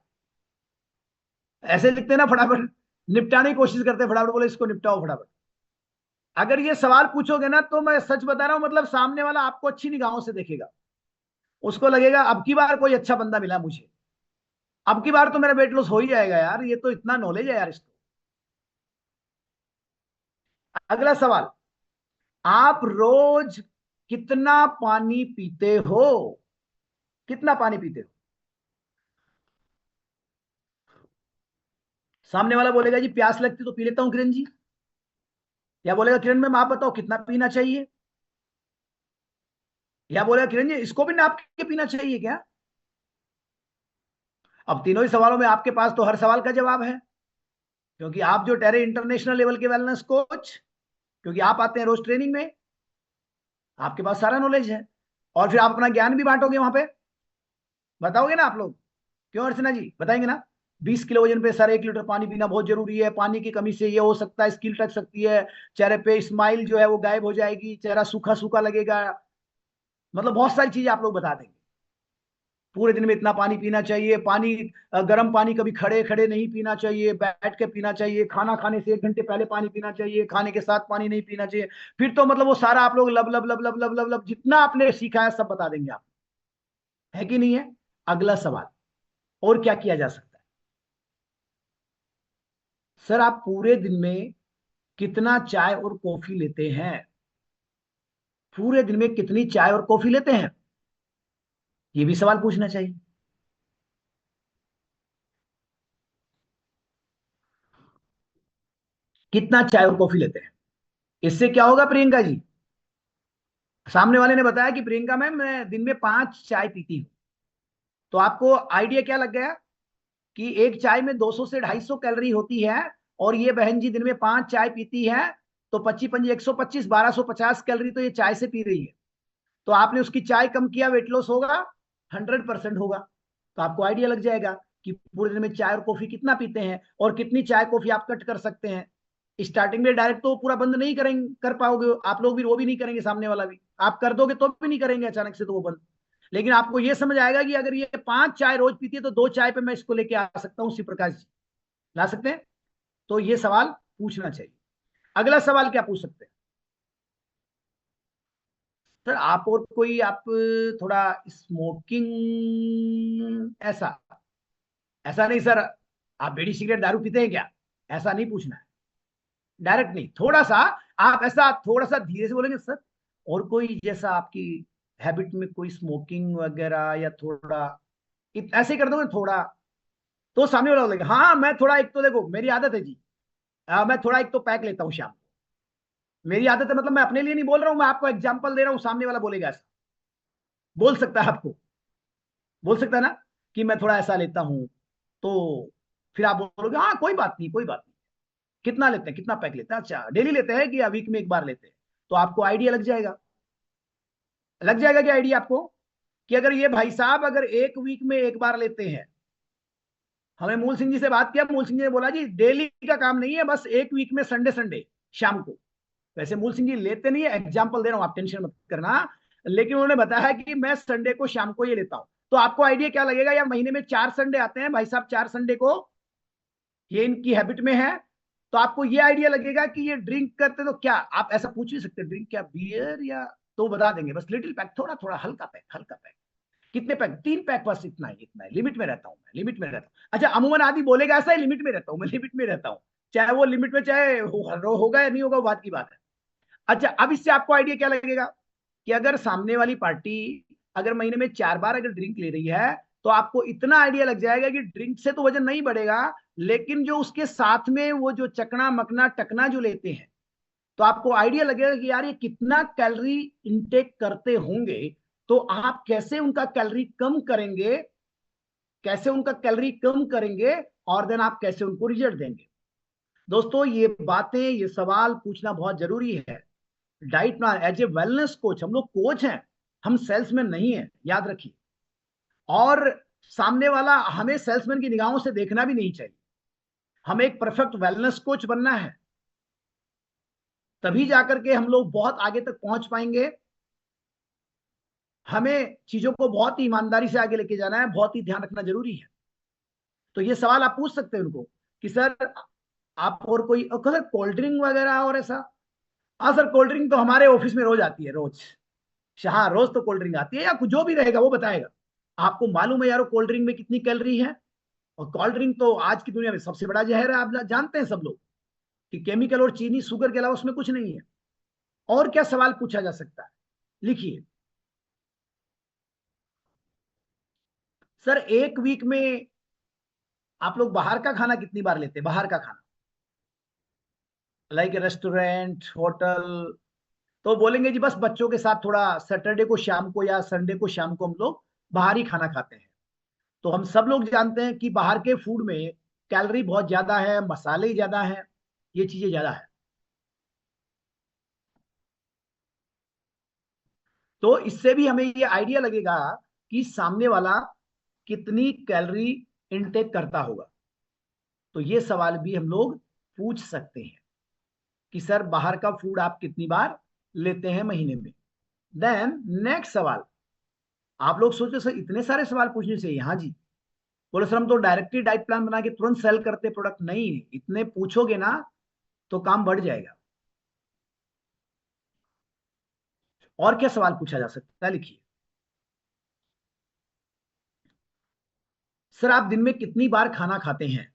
ऐसे लिखते हैं ना, फटाफट निपटाने की कोशिश करते हैं, फटाफट बोले इसको निपटाओ फटाफट। अगर ये सवाल पूछोगे ना तो मैं सच बता रहा हूं, मतलब सामने वाला आपको अच्छी निगाहों से देखेगा, उसको लगेगा अब की बार कोई अच्छा बंदा मिला मुझे, अब की बार तो मेरा वेट लॉस हो ही जाएगा यार, ये तो इतना नॉलेज है यार इसको। अगला सवाल, आप रोज कितना पानी पीते हो, कितना पानी पीते हो। सामने वाला बोलेगा जी प्यास लगती तो पी लेता हूं किरण जी, या बोलेगा किरण मैम आप बताओ कितना पीना चाहिए, या बोलेगा किरण जी इसको भी नाप के पीना चाहिए क्या। अब तीनों ही सवालों में आपके पास तो हर सवाल का जवाब है, क्योंकि आप जो ठहरे इंटरनेशनल लेवल के वेलनेस कोच, क्योंकि आप आते हैं रोज ट्रेनिंग में, आपके पास सारा नॉलेज है, और फिर आप अपना ज्ञान भी बांटोगे वहां पे, बताओगे ना आप लोग, क्यों अर्चना जी बताएंगे ना। 20 किलो वजन पे सर 1 लीटर पानी पीना बहुत जरूरी है, पानी की कमी से ये हो सकता है, स्किल टच सकती है, चेहरे पे स्माइल जो है वो गायब हो जाएगी, चेहरा सूखा सूखा लगेगा, मतलब बहुत सारी चीजें आप लोग बता देंगे। पूरे दिन में इतना पानी पीना चाहिए, पानी गर्म पानी कभी खड़े खड़े नहीं पीना चाहिए, बैठ के पीना चाहिए, खाना खाने से 1 घंटे पहले पानी पीना चाहिए, खाने के साथ पानी नहीं पीना चाहिए। फिर तो मतलब वो सारा आप लोग लब लब लब लब लब लब लब जितना आपने सीखा है सब बता देंगे आप, है कि नहीं है। अगला सवाल, और क्या किया जा सकता है। सर आप पूरे दिन में कितना चाय और कॉफी लेते हैं, पूरे दिन में कितनी चाय और कॉफी लेते हैं, ये भी सवाल पूछना चाहिए। कितना चाय और कॉफी लेते हैं, इससे क्या होगा प्रियंका जी। सामने वाले ने बताया कि प्रियंका मैम मैं दिन में 5 चाय पीती हूँ, तो आपको आइडिया क्या लग गया कि एक चाय में 200 से 250 कैलोरी होती है, और ये बहन जी दिन में 5 चाय पीती है, तो 25 पंजी 125, 1250 कैलोरी तो ये चाय से पी रही है। तो आपने उसकी चाय कम किया, वेट लॉस होगा, 100% होगा। तो आपको आइडिया लग जाएगा कि पूरे दिन में चाय और कॉफी कितना पीते हैं, और कितनी चाय कॉफी आप कट कर सकते हैं। स्टार्टिंग में डायरेक्ट तो पूरा बंद नहीं करेंगे, कर पाओगे आप लोग भी, वो भी नहीं करेंगे, सामने वाला भी, आप कर दोगे तो भी नहीं करेंगे अचानक से तो वो बंद। लेकिन आपको ये समझ आएगा कि अगर ये 5 चाय रोज पीती है तो 2 चाय पे मैं इसको लेके आ सकता हूँ, शिव प्रकाश जी ला सकते हैं। तो ये सवाल पूछना चाहिए। अगला सवाल क्या पूछ सकते हैं, सर आप और कोई आप थोड़ा स्मोकिंग, ऐसा ऐसा नहीं सर, आप बीड़ी सिगरेट दारू पीते हैं क्या, ऐसा नहीं पूछना है, डायरेक्ट नहीं, थोड़ा सा आप ऐसा थोड़ा सा धीरे से बोलेंगे सर और कोई जैसा आपकी हैबिट में कोई स्मोकिंग वगैरह, या थोड़ा ऐसे ही कर दोगे थोड़ा, तो सामने वाला बोलेगा हाँ मैं थोड़ा, एक तो देखो मेरी आदत है जी, मैं थोड़ा एक तो पैक लेता हूँ शाम को, मेरी आदत है, मतलब मैं अपने लिए नहीं बोल रहा हूँ, मैं आपको एग्जांपल दे रहा हूँ, सामने वाला बोलेगा ऐसा, बोल सकता है आपको, बोल सकता है ना कि मैं थोड़ा ऐसा लेता हूं। तो फिर आप बोलोगे हाँ कोई बात नहीं कोई बात नहीं, कितना लेते हैं, कितना पैक लेते हैं, अच्छा डेली लेते हैं कि या वीक में एक बार लेते हैं। तो आपको आइडिया लग जाएगा, लग जाएगा कि आइडिया आपको, कि अगर ये भाई साहब अगर एक वीक में एक बार लेते हैं, हमें मूल सिंह जी से बात किया, मूल सिंह जी ने बोला जी डेली का काम नहीं है, बस एक वीक में संडे संडे शाम को। वैसे मूल सिंह जी लेते नहीं है, एग्जाम्पल दे रहा हूं, आप टेंशन मत करना, लेकिन उन्होंने बताया कि मैं संडे को शाम को ये लेता हूं। तो आपको आइडिया क्या लगेगा, यार महीने में 4 संडे आते हैं भाई साहब, 4 संडे को ये इनकी हैबिट में है। तो आपको ये आइडिया लगेगा कि ये ड्रिंक करते, तो क्या आप ऐसा पूछ भी सकते हैं ड्रिंक क्या बियर, या तो बता देंगे बस लिटिल पैक, थोड़ा थोड़ा हल्का पैक, हल्का पैक, कितने पैक, 3 पैक, बस इतना ही, इतना है, लिमिट में रहता हूं मैं, लिमिट में रहता हूं। अच्छा अमूमन आदि बोलेगा ऐसा ही लिमिट में रहता हूं मैं, लिमिट में रहता हूं, चाहे वो लिमिट में, चाहे होगा या नहीं होगा, वो बात की बात है। अच्छा, अब इससे आपको आइडिया क्या लगेगा कि अगर सामने वाली पार्टी अगर महीने में 4 बार अगर ड्रिंक ले रही है, तो आपको इतना आइडिया लग जाएगा कि ड्रिंक से तो वजन नहीं बढ़ेगा, लेकिन जो उसके साथ में वो जो चकना मकना टकना जो लेते हैं, तो आपको आइडिया लगेगा कि यार ये कितना कैलोरी इनटेक करते होंगे। तो आप कैसे उनका कैलोरी कम करेंगे, कैसे उनका कैलोरी कम करेंगे, और देन आप कैसे उनको रिजल्ट देंगे। दोस्तों, ये बातें, ये सवाल पूछना बहुत जरूरी है। Diet plan as a wellness coach, हम लोग कोच हैं, हम सेल्समैन नहीं है, याद रखिए। और सामने वाला हमें सेल्समैन की निगाहों से देखना भी नहीं चाहिए। हमें एक परफेक्ट वेलनेस कोच बनना है, तभी जाकर के हम लोग बहुत आगे तक पहुंच पाएंगे। हमें चीजों को बहुत ही ईमानदारी से आगे लेके जाना है, बहुत ही ध्यान रखना जरूरी है। तो ये सवाल आप पूछ सकते हैं उनको कि सर आप और कोई सर कोल्ड ड्रिंक वगैरह और ऐसा। हाँ सर, कोल्ड ड्रिंक तो हमारे ऑफिस में रोज आती है, रोज। हाँ, रोज तो कोल्ड ड्रिंक आती है, या कुछ जो भी रहेगा वो बताएगा। आपको मालूम है यार कोल्ड ड्रिंक में कितनी कैलोरी है? और कोल्ड ड्रिंक तो आज की दुनिया में सबसे बड़ा जहर है, आप जानते हैं सब लोग कि केमिकल और चीनी शुगर के अलावा उसमें कुछ नहीं है। और क्या सवाल पूछा जा सकता है? लिखिए सर, एक वीक में आप लोग बाहर का खाना कितनी बार लेते हैं? बाहर का खाना लाइक रेस्टोरेंट, होटल। तो बोलेंगे जी बस बच्चों के साथ थोड़ा सैटरडे को शाम को या संडे को शाम को हम लोग बाहर ही खाना खाते हैं। तो हम सब लोग जानते हैं कि बाहर के फूड में कैलोरी बहुत ज्यादा है, मसाले ज्यादा है, ये चीजें ज्यादा है। तो इससे भी हमें ये आइडिया लगेगा कि सामने वाला कितनी कैलोरी इनटेक करता होगा। तो ये सवाल भी हम लोग पूछ सकते हैं कि सर बाहर का फूड आप कितनी बार लेते हैं महीने में। देन नेक्स्ट सवाल, आप लोग सोचो सर इतने सारे सवाल पूछने चाहिए? हाँ जी। बोले सर हम तो डायरेक्टली डाइट प्लान बना के तुरंत सेल करते प्रोडक्ट। नहीं, इतने पूछोगे ना तो काम बढ़ जाएगा। और क्या सवाल पूछा जा सकता है? लिखिए सर आप दिन में कितनी बार खाना खाते हैं?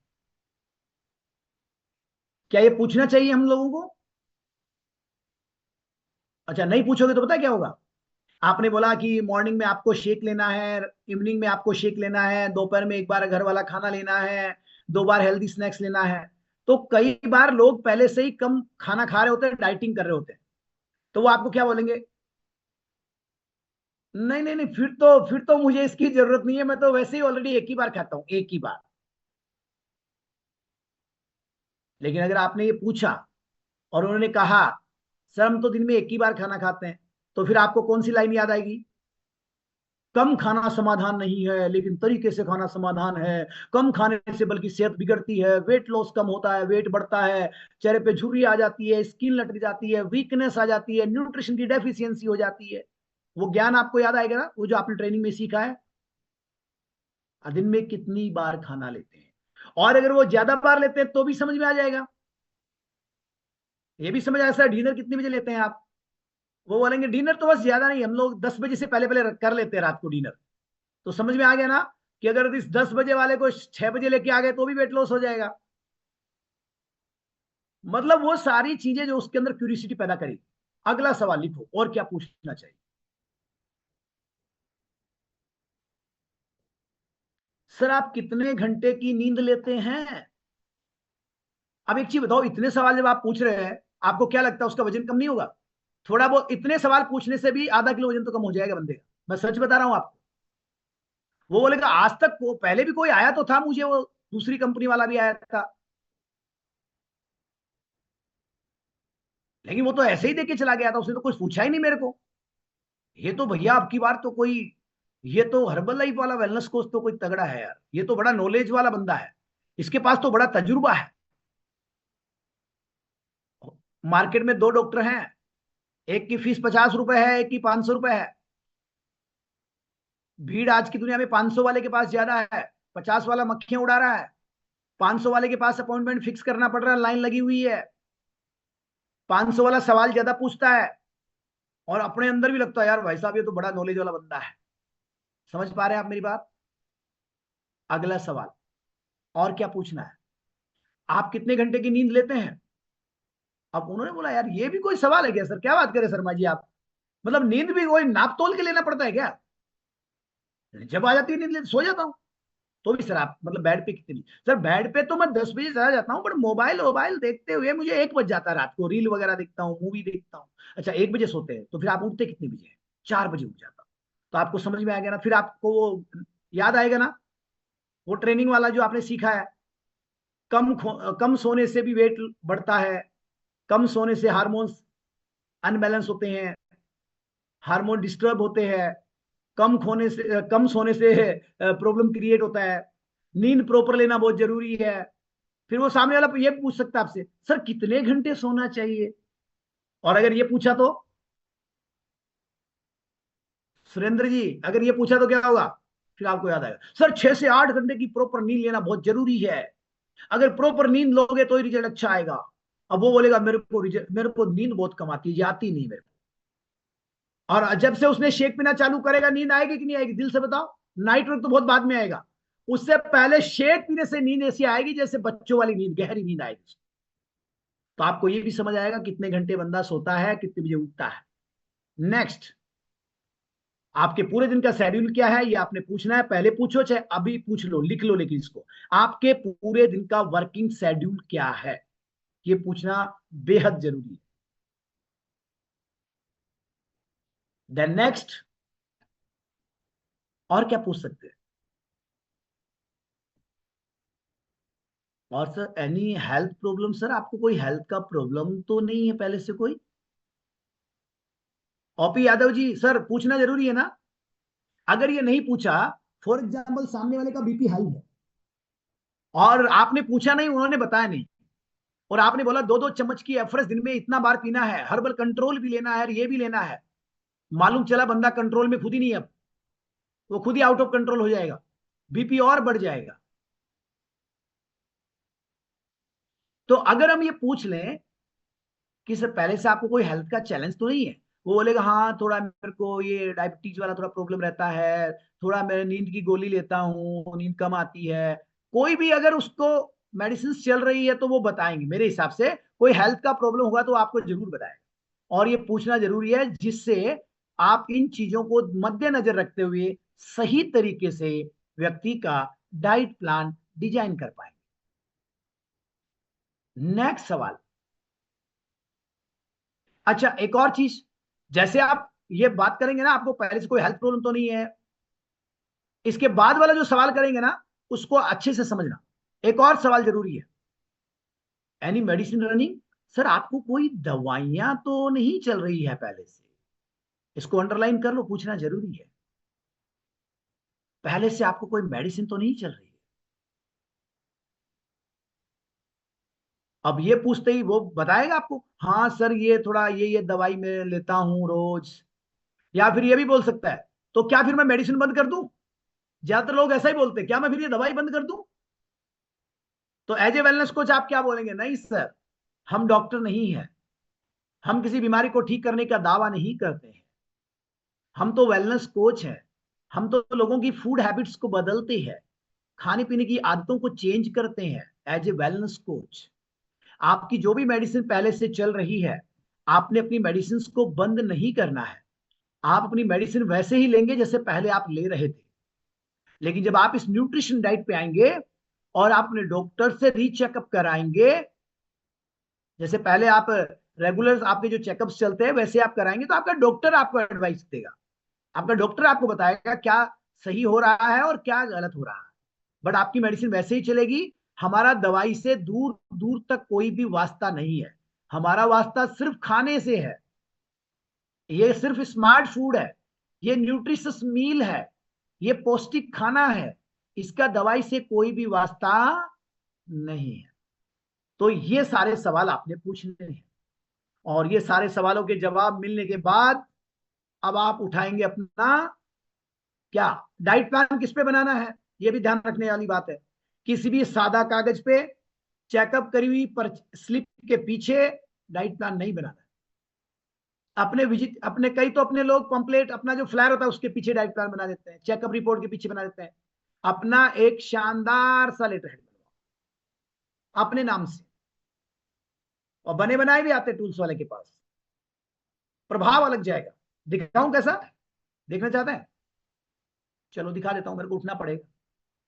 क्या ये पूछना चाहिए हम लोगों को? अच्छा, नहीं पूछोगे तो पता क्या होगा? आपने बोला कि मॉर्निंग में आपको शेक लेना है, इवनिंग में आपको शेक लेना है, दोपहर में एक बार घर वाला खाना लेना है, 2 बार हेल्दी स्नैक्स लेना है। तो कई बार लोग पहले से ही कम खाना खा रहे होते हैं, डाइटिंग कर रहे होते हैं। तो वो आपको क्या बोलेंगे? नहीं नहीं नहीं, फिर तो मुझे इसकी जरूरत नहीं है, मैं तो वैसे ही ऑलरेडी एक ही बार खाता हूं, एक ही बार। लेकिन अगर आपने ये पूछा और उन्होंने कहा सर हम तो दिन में एक ही बार खाना खाते हैं, तो फिर आपको कौन सी लाइन याद आएगी? कम खाना समाधान नहीं है, लेकिन तरीके से खाना समाधान है। कम खाने से बल्कि सेहत बिगड़ती है, वेट लॉस कम होता है, वेट बढ़ता है, चेहरे पे झुर्री आ जाती है, स्किन लटक जाती है, वीकनेस आ जाती है, न्यूट्रिशन की डेफिशिएंसी हो जाती है। वो ज्ञान आपको याद आएगा ना, वो जो आपने ट्रेनिंग में सीखा है। दिन में कितनी बार खाना लेते हैं, और अगर वो ज्यादा बार लेते हैं तो भी समझ में आ जाएगा। ये भी समझ आया सर डिनर कितने बजे लेते हैं आप? वो बोलेंगे डिनर तो बस ज्यादा नहीं, हम लोग 10 बजे से पहले पहले कर लेते हैं रात को डिनर। तो समझ में आ गया ना कि अगर इस 10 बजे वाले को 6 बजे लेके आ गए तो भी वेट लॉस हो जाएगा। मतलब वो सारी चीजें जो उसके अंदर क्यूरियोसिटी पैदा करेगी। अगला सवाल लिखो, और क्या पूछना चाहिए? सर आप कितने घंटे की नींद लेते हैं? अब एक चीज बताओ, इतने सवाल जब आप पूछ रहे हैं, आपको क्या लगता है उसका वजन कम नहीं होगा? थोड़ा बहुत इतने सवाल पूछने से भी आधा किलो वजन तो कम हो जाएगा बंदे का। मैं सच बता रहा हूं आपको। वो बोलेगा आज तक वो पहले भी कोई आया तो था मुझे, वो दूसरी कंपनी वाला भी आया था, लेकिन वो तो ऐसे ही देके चला गया था, उसने तो कुछ पूछा ही नहीं मेरे को। ये तो भैया आपकी बार तो कोई, ये तो हर्बल लाइफ वाला वेलनेस कोच तो कोई तगड़ा है यार, ये तो बड़ा नॉलेज वाला बंदा है, इसके पास तो बड़ा तजुर्बा है। मार्केट में 2 डॉक्टर हैं, एक की फीस 50 रुपए है, एक की 500 रुपए है। भीड़ आज की दुनिया में 500 वाले के पास ज्यादा है, 50 वाला मक्खियां उड़ा रहा है। 500 वाले के पास अपॉइंटमेंट फिक्स करना पड़ रहा है, लाइन लगी हुई है। 500 वाला सवाल ज्यादा पूछता है, और अपने अंदर भी लगता है यार भाई साहब ये तो बड़ा नॉलेज वाला बंदा है। समझ पा रहे हैं आप मेरी बात? अगला सवाल, और क्या पूछना है? आप कितने घंटे की नींद लेते हैं? अब उन्होंने बोला यार ये भी कोई सवाल है क्या सर, क्या बात करें शर्मा जी आप, मतलब नींद भी कोई नाप तोल के लेना पड़ता है क्या? जब आ जाती है नींद सो जाता हूँ। तो भी सर आप मतलब बेड पे कितनी? सर बेड पे तो मैं 10 बजे चला जाता हूँ, बट मोबाइल मोबाइल देखते हुए मुझे 1 बज जाता है रात को, रील वगैरह देखता हूँ, मूवी देखता हूँ। अच्छा 1 बजे सोते हैं, तो फिर आप उठते कितने बजे? 4 बजे उठ जाता हूँ। तो आपको समझ में आ गया ना, फिर आपको वो याद आएगा ना, वो ट्रेनिंग वाला जो आपने सीखा है, कम सोने से भी वेट बढ़ता है, कम सोने से हार्मोन्स अनबैलेंस होते हैं, हार्मोन डिस्टर्ब होते हैं, कम सोने से प्रॉब्लम क्रिएट होता है, नींद प्रॉपर लेना बहुत जरूरी है। फिर वो सामने वाला ये पूछ सकता है आपसे, सर कितने घंटे सोना चाहिए? और अगर ये पूछा तो, सुरेंद्र जी अगर ये पूछा तो क्या होगा? फिर आपको याद आएगा सर 6 से 8 घंटे की प्रॉपर नींद लेना बहुत जरूरी है, अगर प्रॉपर नींद लोगे तो ही रिजल्ट अच्छा आएगा। अब वो बोलेगा मेरे को नींद बहुत कम आती है, आती नहीं मेरे को। और जब से उसने शेक पीना चालू करेगा, नींद आएगी कि नहीं आएगी? दिल से बताओ। नाइट वर्क तो बहुत बाद में आएगा, उससे पहले शेक पीने से नींद ऐसी आएगी जैसे बच्चों वाली नींद, गहरी नींद आएगी। तो आपको ये भी समझ आएगा कितने घंटे बंदा सोता है, कितने बजे उठता है। नेक्स्ट, आपके पूरे दिन का शेड्यूल क्या है, ये आपने पूछना है। पहले पूछो चाहे अभी पूछ लो, लिख लो, लेकिन इसको, आपके पूरे दिन का वर्किंग शेड्यूल क्या है, ये पूछना बेहद जरूरी है। देन नेक्स्ट, और क्या पूछ सकते हैं? और sir any health problem? Sir आपको कोई हेल्थ का प्रॉब्लम तो नहीं है पहले से कोई? ओपी यादव जी सर पूछना जरूरी है ना। अगर ये नहीं पूछा, फॉर एग्जाम्पल सामने वाले का बीपी हाई है और आपने पूछा नहीं, उन्होंने बताया नहीं, और आपने बोला 2-2 चम्मच की एफरेस दिन में इतना बार पीना है, हर्बल कंट्रोल भी लेना है और ये भी लेना है, मालूम चला बंदा कंट्रोल में खुद ही नहीं है, अब वो खुद ही आउट ऑफ कंट्रोल हो जाएगा, बीपी और बढ़ जाएगा। तो अगर हम ये पूछ लें कि सर पहले से आपको कोई हेल्थ का चैलेंज तो नहीं है, वो बोलेगा हाँ थोड़ा मेरे को ये डायबिटीज वाला थोड़ा प्रॉब्लम रहता है, थोड़ा मैं नींद की गोली लेता हूँ, नींद कम आती है, कोई भी अगर उसको मेडिसिन चल रही है तो वो बताएंगे मेरे हिसाब से। कोई हेल्थ का प्रॉब्लम होगा तो आपको जरूर बताएगा, और ये पूछना जरूरी है, जिससे आप इन चीजों को मद्देनजर रखते हुए सही तरीके से व्यक्ति का डाइट प्लान डिजाइन कर पाएंगे। नेक्स्ट सवाल। अच्छा एक और चीज, जैसे आप ये बात करेंगे ना, आपको पहले से कोई हेल्थ प्रॉब्लम तो नहीं है, इसके बाद वाला जो सवाल करेंगे ना उसको अच्छे से समझना। एक और सवाल जरूरी है, एनी मेडिसिन रनिंग? सर आपको कोई दवाइयां तो नहीं चल रही है पहले से? इसको अंडरलाइन कर लो, पूछना जरूरी है, पहले से आपको कोई मेडिसिन तो नहीं चल रही है? अब ये पूछते ही वो बताएगा आपको हाँ सर ये थोड़ा ये दवाई मैं लेता हूं रोज, या फिर ये भी बोल सकता है तो क्या फिर मैं मेडिसिन बंद कर दूं? ज्यादातर लोग ऐसा ही बोलते हैं, क्या मैं फिर ये दवाई बंद कर दूं? तो एज ए वेलनेस कोच आप क्या बोलेंगे? नहीं सर, हम डॉक्टर नहीं है, हम किसी बीमारी को ठीक करने का दावा नहीं करते हैं, हम तो वेलनेस कोच हैं, हम तो लोगों की फूड हैबिट्स को बदलते हैं, खाने पीने की आदतों को चेंज करते हैं एज ए वेलनेस कोच। आपकी जो भी मेडिसिन पहले से चल रही है, आपने अपनी मेडिसिन को बंद नहीं करना है, आप अपनी मेडिसिन वैसे ही लेंगे जैसे पहले आप ले रहे थे। लेकिन जब आप इस न्यूट्रिशन डाइट पे आएंगे और आप अपने डॉक्टर से रीचेकअप कराएंगे, जैसे पहले आप रेगुलर आपके जो चेकअप्स चलते हैं वैसे आप कराएंगे, तो आपका डॉक्टर आपको एडवाइस देगा, आपका डॉक्टर आपको बताएगा क्या सही हो रहा है और क्या गलत हो रहा है। बट आपकी मेडिसिन वैसे ही चलेगी। हमारा दवाई से दूर दूर तक कोई भी वास्ता नहीं है, हमारा वास्ता सिर्फ खाने से है, ये सिर्फ स्मार्ट फूड है, ये न्यूट्रिशियस मील है, ये पौष्टिक खाना है, इसका दवाई से कोई भी वास्ता नहीं है। तो ये सारे सवाल आपने पूछने हैं, और ये सारे सवालों के जवाब मिलने के बाद अब आप उठाएंगे अपना क्या डाइट प्लान, किस पे बनाना है, ये भी ध्यान रखने वाली बात है। किसी भी सादा कागज पे चेकअप करी हुई पर स्लिप के पीछे डाइट प्लान नहीं बनाना है। अपने विजिट अपने कई तो अपने लोग पंपलेट अपना जो फ्लायर होता है उसके पीछे डाइट प्लान बना देते हैं, चेकअप रिपोर्ट के पीछे बना देते हैं। अपना एक शानदार सा लेटर हेड बनवाओ, अपने नाम से, और बने बनाए भी आते टूल्स वाले के पास, प्रभाव अलग जाएगा। दिखाऊं कैसा, देखना चाहते हैं? चलो दिखा देता हूं, मेरे को उठना पड़ेगा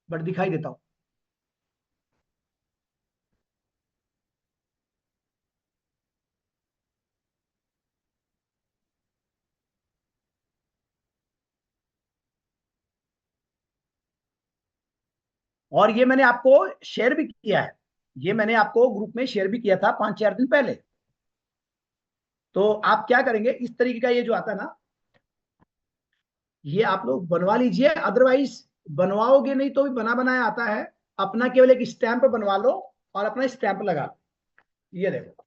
बट दिखाई देता हूं। और ये मैंने आपको शेयर भी किया है, ये मैंने आपको ग्रुप में शेयर भी किया था 5-4 दिन पहले। तो आप क्या करेंगे, इस तरीके का ये जो आता है ना, ये आप लोग बनवा लीजिए, अदरवाइज बनवाओगे नहीं तो भी बना बनाया आता है। अपना केवल एक स्टैंप बनवा लो और अपना स्टैंप लगा लो। ये देखो,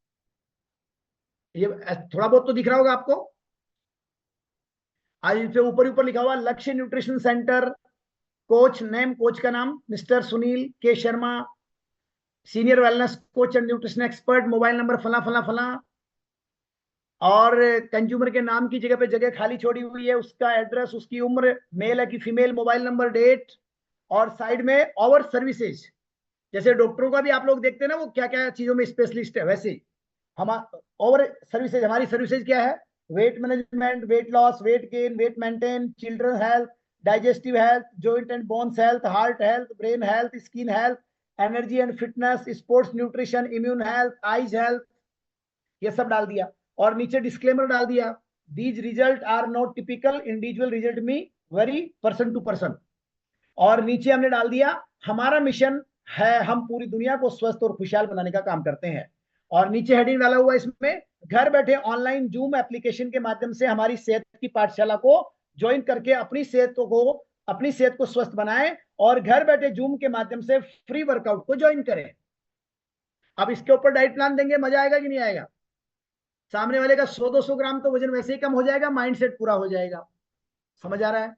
ये थोड़ा बहुत तो दिख रहा होगा आपको। आज इस पे ऊपर ऊपर लिखा हुआ लक्ष्य nutrition centre, coach name, coach का नाम मिस्टर सुनील के Sharma, senior wellness coach and nutrition expert, mobile number फला फला फला, और कंज्यूमर के नाम की जगह पे जगह खाली छोड़ी हुई है, उसका एड्रेस, उसकी उम्र, मेल है कि फीमेल, मोबाइल नंबर, डेट, और साइड में और सर्विसेज। जैसे डॉक्टरों का भी आप लोग देखते हैं ना, वो क्या क्या चीजों में स्पेशलिस्ट है, वैसे हम और सर्विसेज, हमारी सर्विसेज क्या है, weight management, weight loss, weight gain, weight maintain, children health, digestive health, joint and bones health, heart health, brain health, skin health, energy and fitness, sports nutrition, immune health, eyes health, ये सब डाल दिया। और नीचे disclaimer डाल दिया, these result are not typical, individual result may vary person to person. और नीचे हमने डाल दिया, हमारा मिशन है, हम पूरी दुनिया को स्वस्थ और खुशहाल बनाने का काम करते हैं। और नीचे हेडिंग डाला हुआ इसमें, घर बैठे ऑनलाइन जूम एप्लीकेशन के माध्यम से हमारी सेहत की पाठशाला को ज्वाइन करके अपनी सेहत को स्वस्थ बनाएं, और घर बैठे जूम के माध्यम से फ्री वर्कआउट को ज्वाइन करें। अब इसके ऊपर डाइट प्लान देंगे, मजा आएगा कि नहीं आएगा? सामने वाले का 100-200 ग्राम तो वजन वैसे ही कम हो जाएगा, माइंडसेट पूरा हो जाएगा। समझ आ रहा है?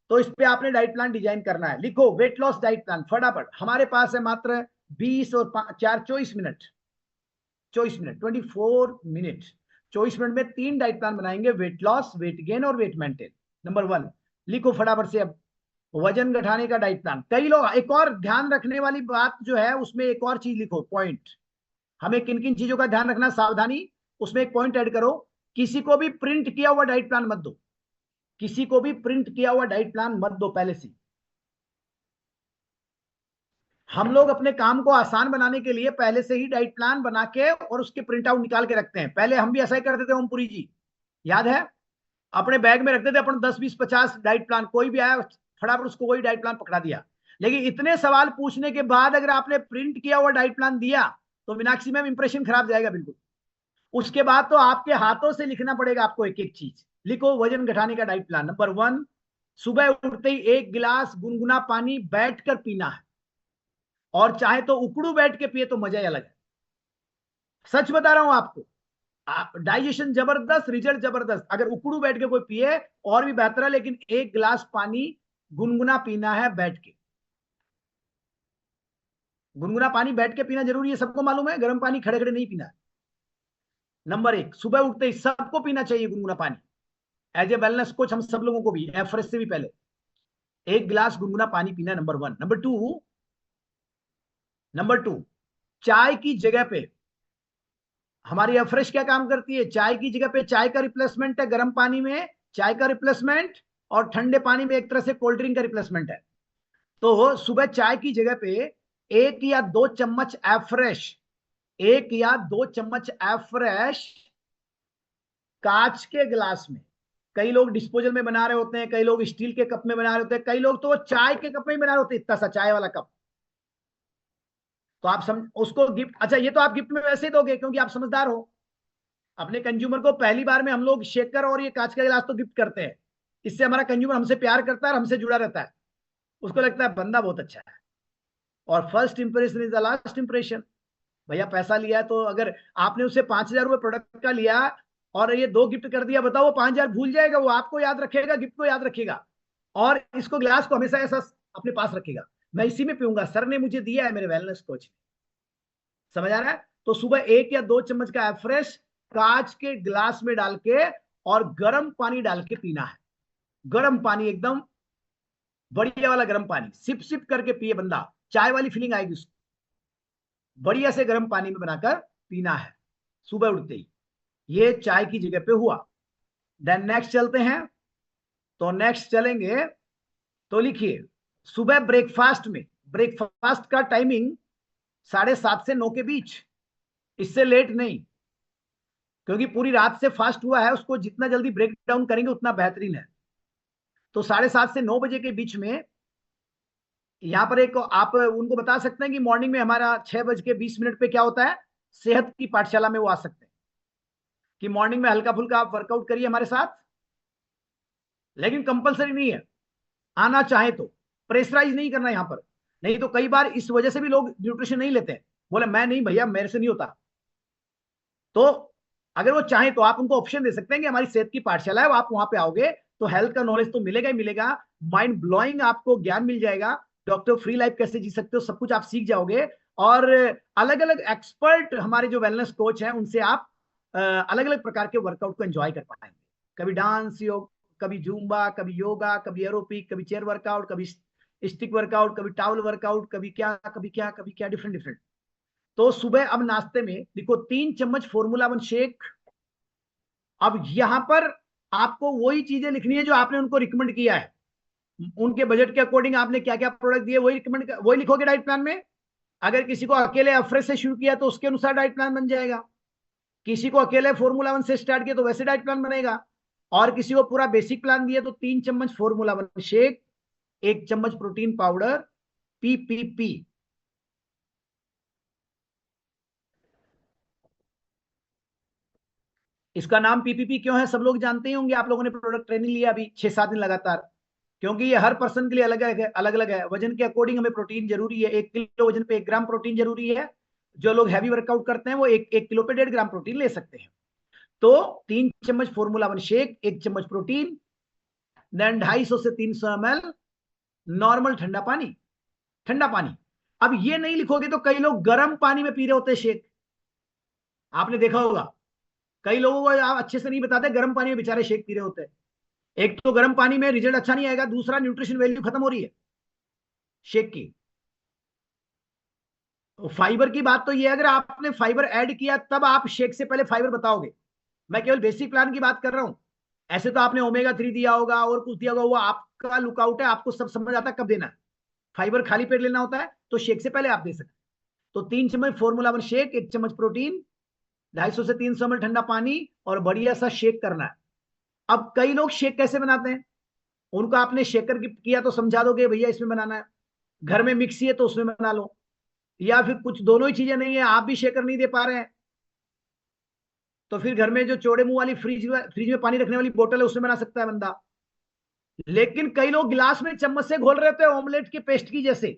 तो इस पे आपने डाइट प्लान डिजाइन करना है। लिखो वेट लॉस डाइट प्लान फटाफट, हमारे पास है मात्र 20 और 4 24 मिनट, 24 मिनट 24 मिनट में 3 डाइट प्लान बनाएंगे, वेट लॉस, वेट गेन और वेट मेंटेन। नंबर 1 लिखो फटाफट से अब, वजन घटाने का डाइट प्लान। कई लोग, एक और ध्यान रखने वाली बात जो है उसमें एक और चीज लिखो, पॉइंट, हमें किन किन चीजों का ध्यान रखना, सावधानी, उसमें एक पॉइंट ऐड करो, किसी को भी प्रिंट किया हुआ डाइट प्लान मत दो, किसी को भी प्रिंट किया हुआ डाइट प्लान मत दो पहले से। हम लोग अपने काम को आसान बनाने के लिए पहले से ही डाइट प्लान बना के और उसके प्रिंट आउट निकाल के रखते हैं। पहले हम भी ऐसा ही करते थे ओमपुरी जी, याद है? अपने बैग में रखते थे अपन 10 20 50 डाइट प्लान, कोई भी आया फटाफट उसको वही डाइट प्लान पकड़ा दिया। लेकिन इतने सवाल पूछने के बाद अगर आपने प्रिंट किया हुआ डाइट प्लान दिया तो मीनाक्षी मैम इंप्रेशन खराब जाएगा बिल्कुल। उसके बाद तो आपके हाथों से लिखना पड़ेगा आपको एक एक चीज। लिखो वजन घटाने का डाइट प्लान। नंबर 1, सुबह उठते ही 1 गिलास गुनगुना पानी बैठकर पीना है, और चाहे तो उकड़ू बैठ के पिए तो मजा ही अलग है। सच बता रहा हूं आपको, डाइजेशन जबरदस्त, रिजल्ट जबरदस्त। अगर उकड़ू बैठ के कोई पिए और भी बेहतर है, लेकिन 1 गिलास पानी गुनगुना पीना है बैठ के। गुनगुना पानी बैठ के पीना जरूरी है, सबको मालूम है, गर्म पानी खड़े खड़े नहीं पीना है। नंबर 1, सुबह उठते ही सबको पीना चाहिए गुनगुना पानी। एज ए वेलनेस कोच हम सब लोगों को भी, एफरेश से भी पहले 1 गिलास गुनगुना पानी पीना, नंबर 1। नंबर टू, चाय की जगह पे हमारी एफरेश क्या काम करती है, चाय की जगह पे चाय का रिप्लेसमेंट है गर्म पानी में, चाय का रिप्लेसमेंट, और ठंडे पानी में एक तरह से कोल्ड ड्रिंक का रिप्लेसमेंट है। तो सुबह चाय की जगह पे 1 या 2 चम्मच एफरेश, 1 या 2 चम्मच एफरेश कांच के गिलास में। कई लोग डिस्पोजल में बना रहे होते हैं, कई लोग स्टील के कप में बना रहे होते हैं, कई लोग तो चाय के कप में ही बना रहे होते हैं, इतना सा चाय वाला कप। तो आप उसको गिफ्ट, अच्छा ये तो आप गिफ्ट में वैसे ही दोगे क्योंकि आप समझदार हो। अपने कंज्यूमर को पहली बार में हम लोग शेकर और ये कांच का गिलास तो गिफ्ट करते हैं, इससे हमारा कंज्यूमर हमसे प्यार करता है और हमसे जुड़ा रहता है, उसको लगता है बंदा बहुत अच्छा है। और first impression is the last impression. भैया पैसा लिया है तो अगर आपने उससे 5,000 रुपये प्रोडक्ट का लिया और ये 2 गिफ्ट कर दिया, बताओ वो 5,000 भूल जाएगा? वो आपको याद रखेगा, गिफ्ट को याद रखेगा, और इसको गिलास को हमेशा ऐसा अपने पास रखेगा, मैं इसी में पीऊंगा, सर ने मुझे दिया है, मेरे वेलनेस कोच। समझ आ रहा है? तो सुबह 1 या 2 चम्मच का एफरेश कांच के गिलास में डाल के और गर्म पानी डाल के पीना है। गर्म पानी, एकदम बढ़िया वाला गर्म पानी, सिप सिप करके पिए बंदा, चाय वाली फीलिंग आएगी उसको। बढ़िया से गर्म पानी में बनाकर पीना है सुबह उठते ही। ये चाय की जगह पे हुआ। देन नेक्स्ट चलते हैं। तो नेक्स्ट चलेंगे तो लिखिए, सुबह ब्रेकफास्ट में, ब्रेकफास्ट का टाइमिंग 7:30 से 9 के बीच, इससे लेट नहीं, क्योंकि पूरी रात से फास्ट हुआ है, उसको जितना जल्दी ब्रेक डाउन करेंगे उतना बेहतरीन है। तो 7:30 से 9 बजे के बीच में यहाँ पर एक आप उनको बता सकते हैं कि मॉर्निंग में हमारा 6:20 पे क्या होता है, सेहत की पाठशाला में वो आ सकते हैं कि मॉर्निंग में हल्का फुल्का आप वर्कआउट करिए हमारे साथ, लेकिन कंपलसरी नहीं है, आना चाहे तो, प्रेशराइज नहीं करना यहाँ पर। नहीं तो कई बार इस वजह से भी लोग न्यूट्रिशन नहीं लेते हैं, बोले मैं नहीं भैया मेरे से नहीं होता। तो अगर वो चाहे तो आप उनको ऑप्शन दे सकते हैं कि हमारी सेहत की पाठशाला है, आप वहां पे आओगे तो हेल्थ का नॉलेज तो मिलेगा ही मिलेगा, माइंड ब्लोइंग आपको ज्ञान मिल जाएगा, डॉक्टर फ्री लाइफ कैसे जी सकते हो सब कुछ आप सीख जाओगे। और अलग अलग एक्सपर्ट हमारे जो वेलनेस कोच हैं उनसे आप अलग अलग प्रकार के वर्कआउट को एंजॉय कर पाएंगे, कभी डांस योग, कभी जूम्बा, कभी योगा, कभी एरोबिक, कभी चेयर वर्कआउट, कभी स्टिक वर्कआउट, कभी टावल वर्कआउट, कभी क्या कभी क्या कभी क्या, डिफरेंट डिफरेंट। तो सुबह अब नाश्ते में देखो 3 चम्मच फॉर्मूला 1 शेक। अब यहां पर आपको वही चीजें लिखनी है जो आपने उनको रिकमेंड किया है, उनके बजट के अकॉर्डिंग आपने क्या क्या प्रोडक्ट दिए वही रिकमेंड, वही लिखोगे डाइट प्लान में। अगर किसी को अकेले अफ्रेश से शुरू किया तो उसके अनुसार डाइट प्लान बन जाएगा, किसी को अकेले फॉर्मूला 1 से स्टार्ट किया तो वैसे डाइट प्लान बनेगा, और किसी को पूरा बेसिक प्लान दिया तो 3 चम्मच फॉर्मूला 1 शेक, 1 चम्मच प्रोटीन पाउडर, PPP। इसका नाम PPP क्यों है सब लोग जानते ही होंगे, आप लोगों ने प्रोडक्ट ट्रेनिंग लिया अभी 6-7 दिन लगातार, क्योंकि ये हर पर्सन के लिए अलग अलग है, अलग अलग है। वजन के अकॉर्डिंग हमें प्रोटीन जरूरी है, 1 किलो वजन पे 1 ग्राम प्रोटीन जरूरी है। जो लोग हैवी वर्कआउट करते हैं वो 1 किलो पे 1.5 ग्राम प्रोटीन ले सकते हैं। तो 3 चम्मच फॉर्मूला 1 शेक, 1 चम्मच प्रोटीन, देन 250 से 300 ml नॉर्मल ठंडा पानी, ठंडा पानी। अब ये नहीं लिखोगे तो कई लोग गर्म पानी में पी रहे होते हैं शेक, आपने देखा होगा कई लोगों को आप अच्छे से नहीं बताते, गर्म पानी में बेचारे शेक पी रहे होते हैं। एक तो गर्म पानी में रिजल्ट अच्छा नहीं आएगा, दूसरा न्यूट्रिशन वैल्यू खत्म हो रही है शेक की। तो फाइबर की बात तो ये है, अगर आपने फाइबर ऐड किया तब आप शेक से पहले फाइबर बताओगे, मैं केवल बेसिक प्लान की बात कर रहा हूं। ऐसे तो आपने ओमेगा 3 दिया होगा और कुछ दिया होगा, वो आपका लुकआउट है, आपको सब समझ आता है कब देना है। फाइबर खाली पेट लेना होता है तो शेक से पहले आप दे सकते। तो 3 चम्मच फॉर्मूला 1 शेक, 1 चम्मच प्रोटीन, 250 से 300 ml ठंडा पानी, और बढ़िया सा शेक करना है। अब कई लोग शेक कैसे बनाते हैं, उनको आपने शेकर गिफ्ट किया तो समझा दोगे भैया इसमें बनाना है, घर में मिक्सी है तो उसमें बना लो, या फिर कुछ दोनों ही चीजें नहीं है, आप भी शेकर नहीं दे पा रहे हैं तो फिर घर में जो चौड़े मुंह वाली फ्रिज में पानी रखने वाली बोतल है उसमें बना सकता है बंदा। लेकिन कई लोग गिलास में चम्मच से घोल रहे थे ऑमलेट के पेस्ट की जैसे,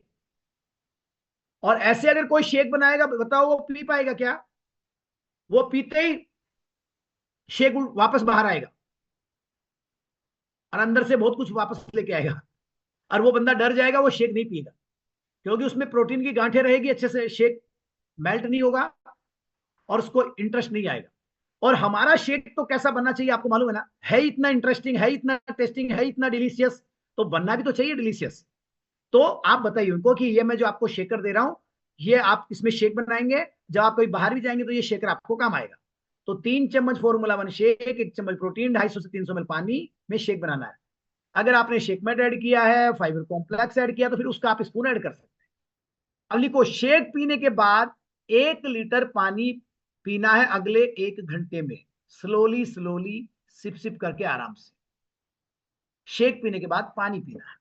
और ऐसे अगर कोई शेक बनाएगा बताओ वो पी पाएगा क्या? वो पीते ही शेक वापस बाहर आएगा और अंदर से बहुत कुछ वापस लेके आएगा, और वो बंदा डर जाएगा, वो शेक नहीं पिएगा, क्योंकि उसमें प्रोटीन की गांठें रहेगी, अच्छे से शेक मेल्ट नहीं होगा और उसको इंटरेस्ट नहीं आएगा। और हमारा शेक तो कैसा बनना चाहिए आपको मालूम है ना, है इतना इंटरेस्टिंग, है इतना टेस्टिंग, है इतना डिलीशियस, तो बनना भी तो चाहिए डिलीशियस। तो आप बताइए उनको कि ये मैं जो आपको शेकर दे रहा हूं, ये आप इसमें शेक बनाएंगे, जब आप कहीं बाहर भी जाएंगे तो ये शेकर आपको काम आएगा। तो 3 चम्मच फॉर्मूला 1 शेक, 1 चम्मच प्रोटीन, 250 से 300 ml पानी में शेक बनाना है। अगर आपने शेकमेट ऐड किया है, फाइबर कॉम्प्लेक्स ऐड किया, तो फिर उसका आप स्पून ऐड कर सकते हैं। अब लिखो, शेक पीने के बाद 1 लीटर पानी पीना है अगले 1 घंटे में, स्लोली स्लोली, सिप सिप करके आराम से। शेक पीने के बाद पानी पीना है।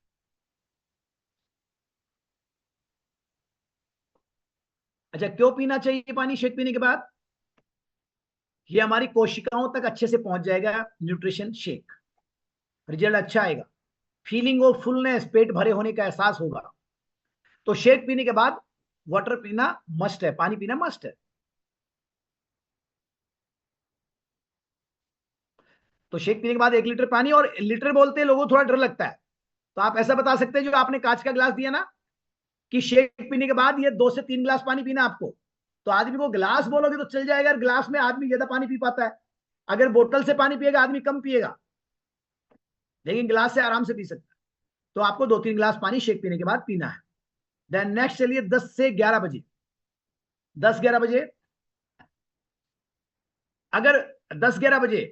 अच्छा, क्यों पीना चाहिए पानी शेक पीने के बाद? ये हमारी कोशिकाओं तक अच्छे से पहुंच जाएगा न्यूट्रिशन शेक, रिजल्ट अच्छा आएगा, फीलिंग ऑफ फुलनेस, पेट भरे होने का एहसास होगा। तो शेक पीने के बाद वाटर पीना मस्ट है, पानी पीना मस्ट है। तो शेक पीने के बाद 1 लीटर पानी, और लीटर बोलते हैं लोगों को थोड़ा डर लगता है, तो आप ऐसा बता सकते हैं जो आपने कांच का गिलास दिया ना, कि शेक पीने के बाद ये 2 से 3 गिलास पानी पीना आपको। तो आदमी को गिलास बोलोगे तो चल जाएगा, गिलास में आदमी ज्यादा पानी पी पाता है, अगर बोतल से पानी पिएगा आदमी कम पिएगा, लेकिन गिलास से आराम से पी सकता है। तो आपको 2-3 गिलास पानी शेक पीने के बाद पीना है। देन नेक्स्ट चलिए 10 से 11 बजे, 10-11 बजे, अगर 10-11 बजे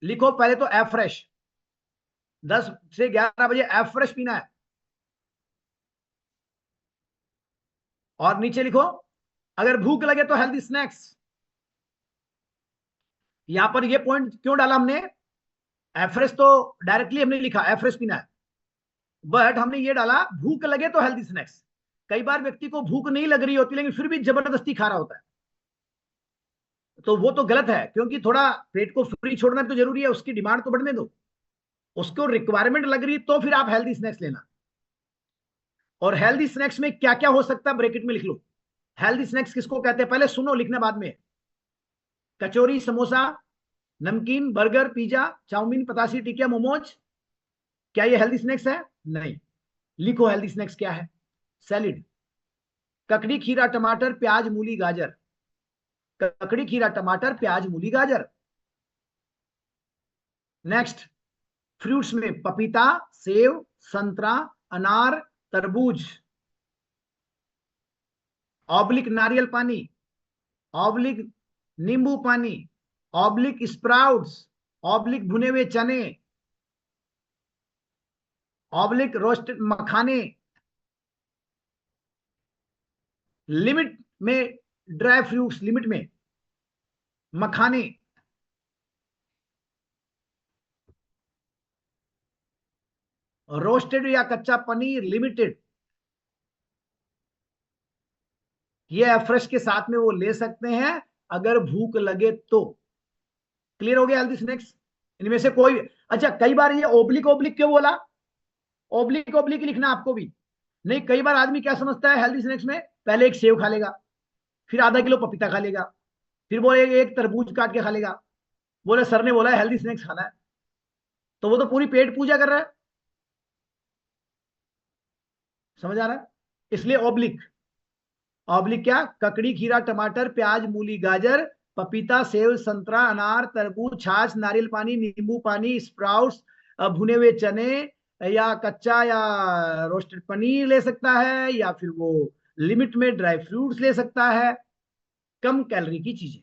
लिखो पहले तो एफ फ्रेश, 10 से 11 बजे एफ फ्रेश पीना है, और नीचे लिखो अगर भूख लगे तो हेल्दी स्नैक्स। यहां पर ये पॉइंट क्यों डाला हमने, एफ्रेश तो डायरेक्टली हमने लिखा एफ्रेश पीना है, बट हमने ये डाला भूख लगे तो हेल्दी स्नैक्स। कई बार व्यक्ति को भूख नहीं लग रही होती लेकिन फिर भी जबरदस्ती खा रहा होता है, तो वो तो गलत है, क्योंकि थोड़ा पेट को फ्री छोड़ना तो जरूरी है, उसकी डिमांड तो बढ़ने दो, उसको रिक्वायरमेंट लग रही तो फिर आप हेल्दी स्नैक्स लेना। और हेल्दी स्नैक्स में क्या क्या हो सकता है ब्रैकेट में लिख लो। हेल्दी स्नैक्स किसको कहते हैं, पहले सुनो, लिखना बाद में। कचौरी, समोसा, नमकीन, बर्गर, पिज्जा, चाउमीन, पतासी, टिकिया, मोमोज, क्या ये हेल्दी स्नैक्स है? नहीं। लिखो हेल्दी स्नैक्स क्या है। सैलिड, ककड़ी, खीरा, टमाटर, प्याज, मूली, गाजर। ककड़ी, खीरा, टमाटर, प्याज, मूली, गाजर। नेक्स्ट, फ्रूट्स में पपीता, सेव, संतरा, अनार, तरबूज। ऑब्लिक नारियल पानी, ऑब्लिक नींबू पानी, ऑब्लिक स्प्राउट्स, ऑब्लिक भुने हुए चने, ऑब्लिक रोस्टेड मखाने। लिमिट में ड्राई फ्रूट्स, लिमिट में मखाने। रोस्टेड या कच्चा पनीर, लिमिटेड। ये फ्रेश के साथ में वो ले सकते हैं अगर भूख लगे तो। क्लियर हो गया हेल्दी स्नैक्स? इनमें से कोई, अच्छा कई बार ये ओब्लिक ओब्लिक क्यों बोला, ओब्लिक ओब्लिक लिखना आपको भी नहीं। कई बार आदमी क्या समझता है हेल्दी स्नैक्स में, पहले एक सेव खा लेगा, फिर आधा किलो पपीता खा लेगा, फिर बोले एक तरबूज काट के खा लेगा, बोले सर ने बोला है हेल्दी स्नैक्स खाना है, तो वो तो पूरी पेट पूजा कर रहा है। समझ आ रहा है? इसलिए ओब्लिक, ऑब्लिक क्या, ककड़ी, खीरा, टमाटर, प्याज, मूली, गाजर, पपीता, सेव, संतरा, अनार, तरबूज, छाछ, नारियल पानी, नींबू पानी, स्प्राउट्स, भुने हुए चने, या कच्चा या रोस्टेड पनीर ले सकता है, या फिर वो लिमिट में ड्राई फ्रूट्स ले सकता है, कम कैलोरी की चीजें।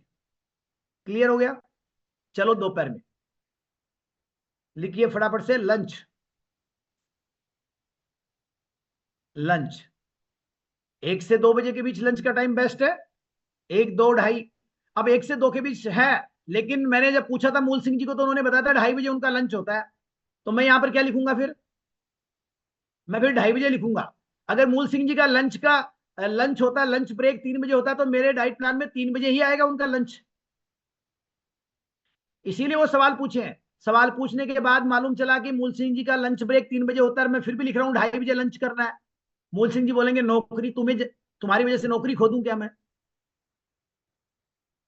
क्लियर हो गया? चलो दोपहर में लिखिए फटाफट से, लंच। लंच 1 से 2 बजे के बीच लंच का टाइम बेस्ट है, 1, 2, 2:30। अब 1 से 2 के बीच है, लेकिन मैंने जब पूछा था मूल सिंह जी को तो उन्होंने बताया था 2:30 बजे उनका लंच होता है, तो मैं यहां पर क्या लिखूंगा फिर, मैं फिर 2:30 बजे लिखूंगा। अगर मूल सिंह जी का लंच होता है, लंच ब्रेक 3 बजे होता है, तो मेरे डाइट प्लान में 3 बजे ही आएगा उनका लंच। इसीलिए वो सवाल पूछे हैं। सवाल पूछने के बाद मालूम चला कि मूल सिंह जी का लंच ब्रेक 3 बजे होता है, मैं फिर भी लिख रहा हूँ 2:30 बजे लंच करना है। मूल सिंह जी बोलेंगे नौकरी तुम्हारी वजह से नौकरी खो दूं क्या मैं?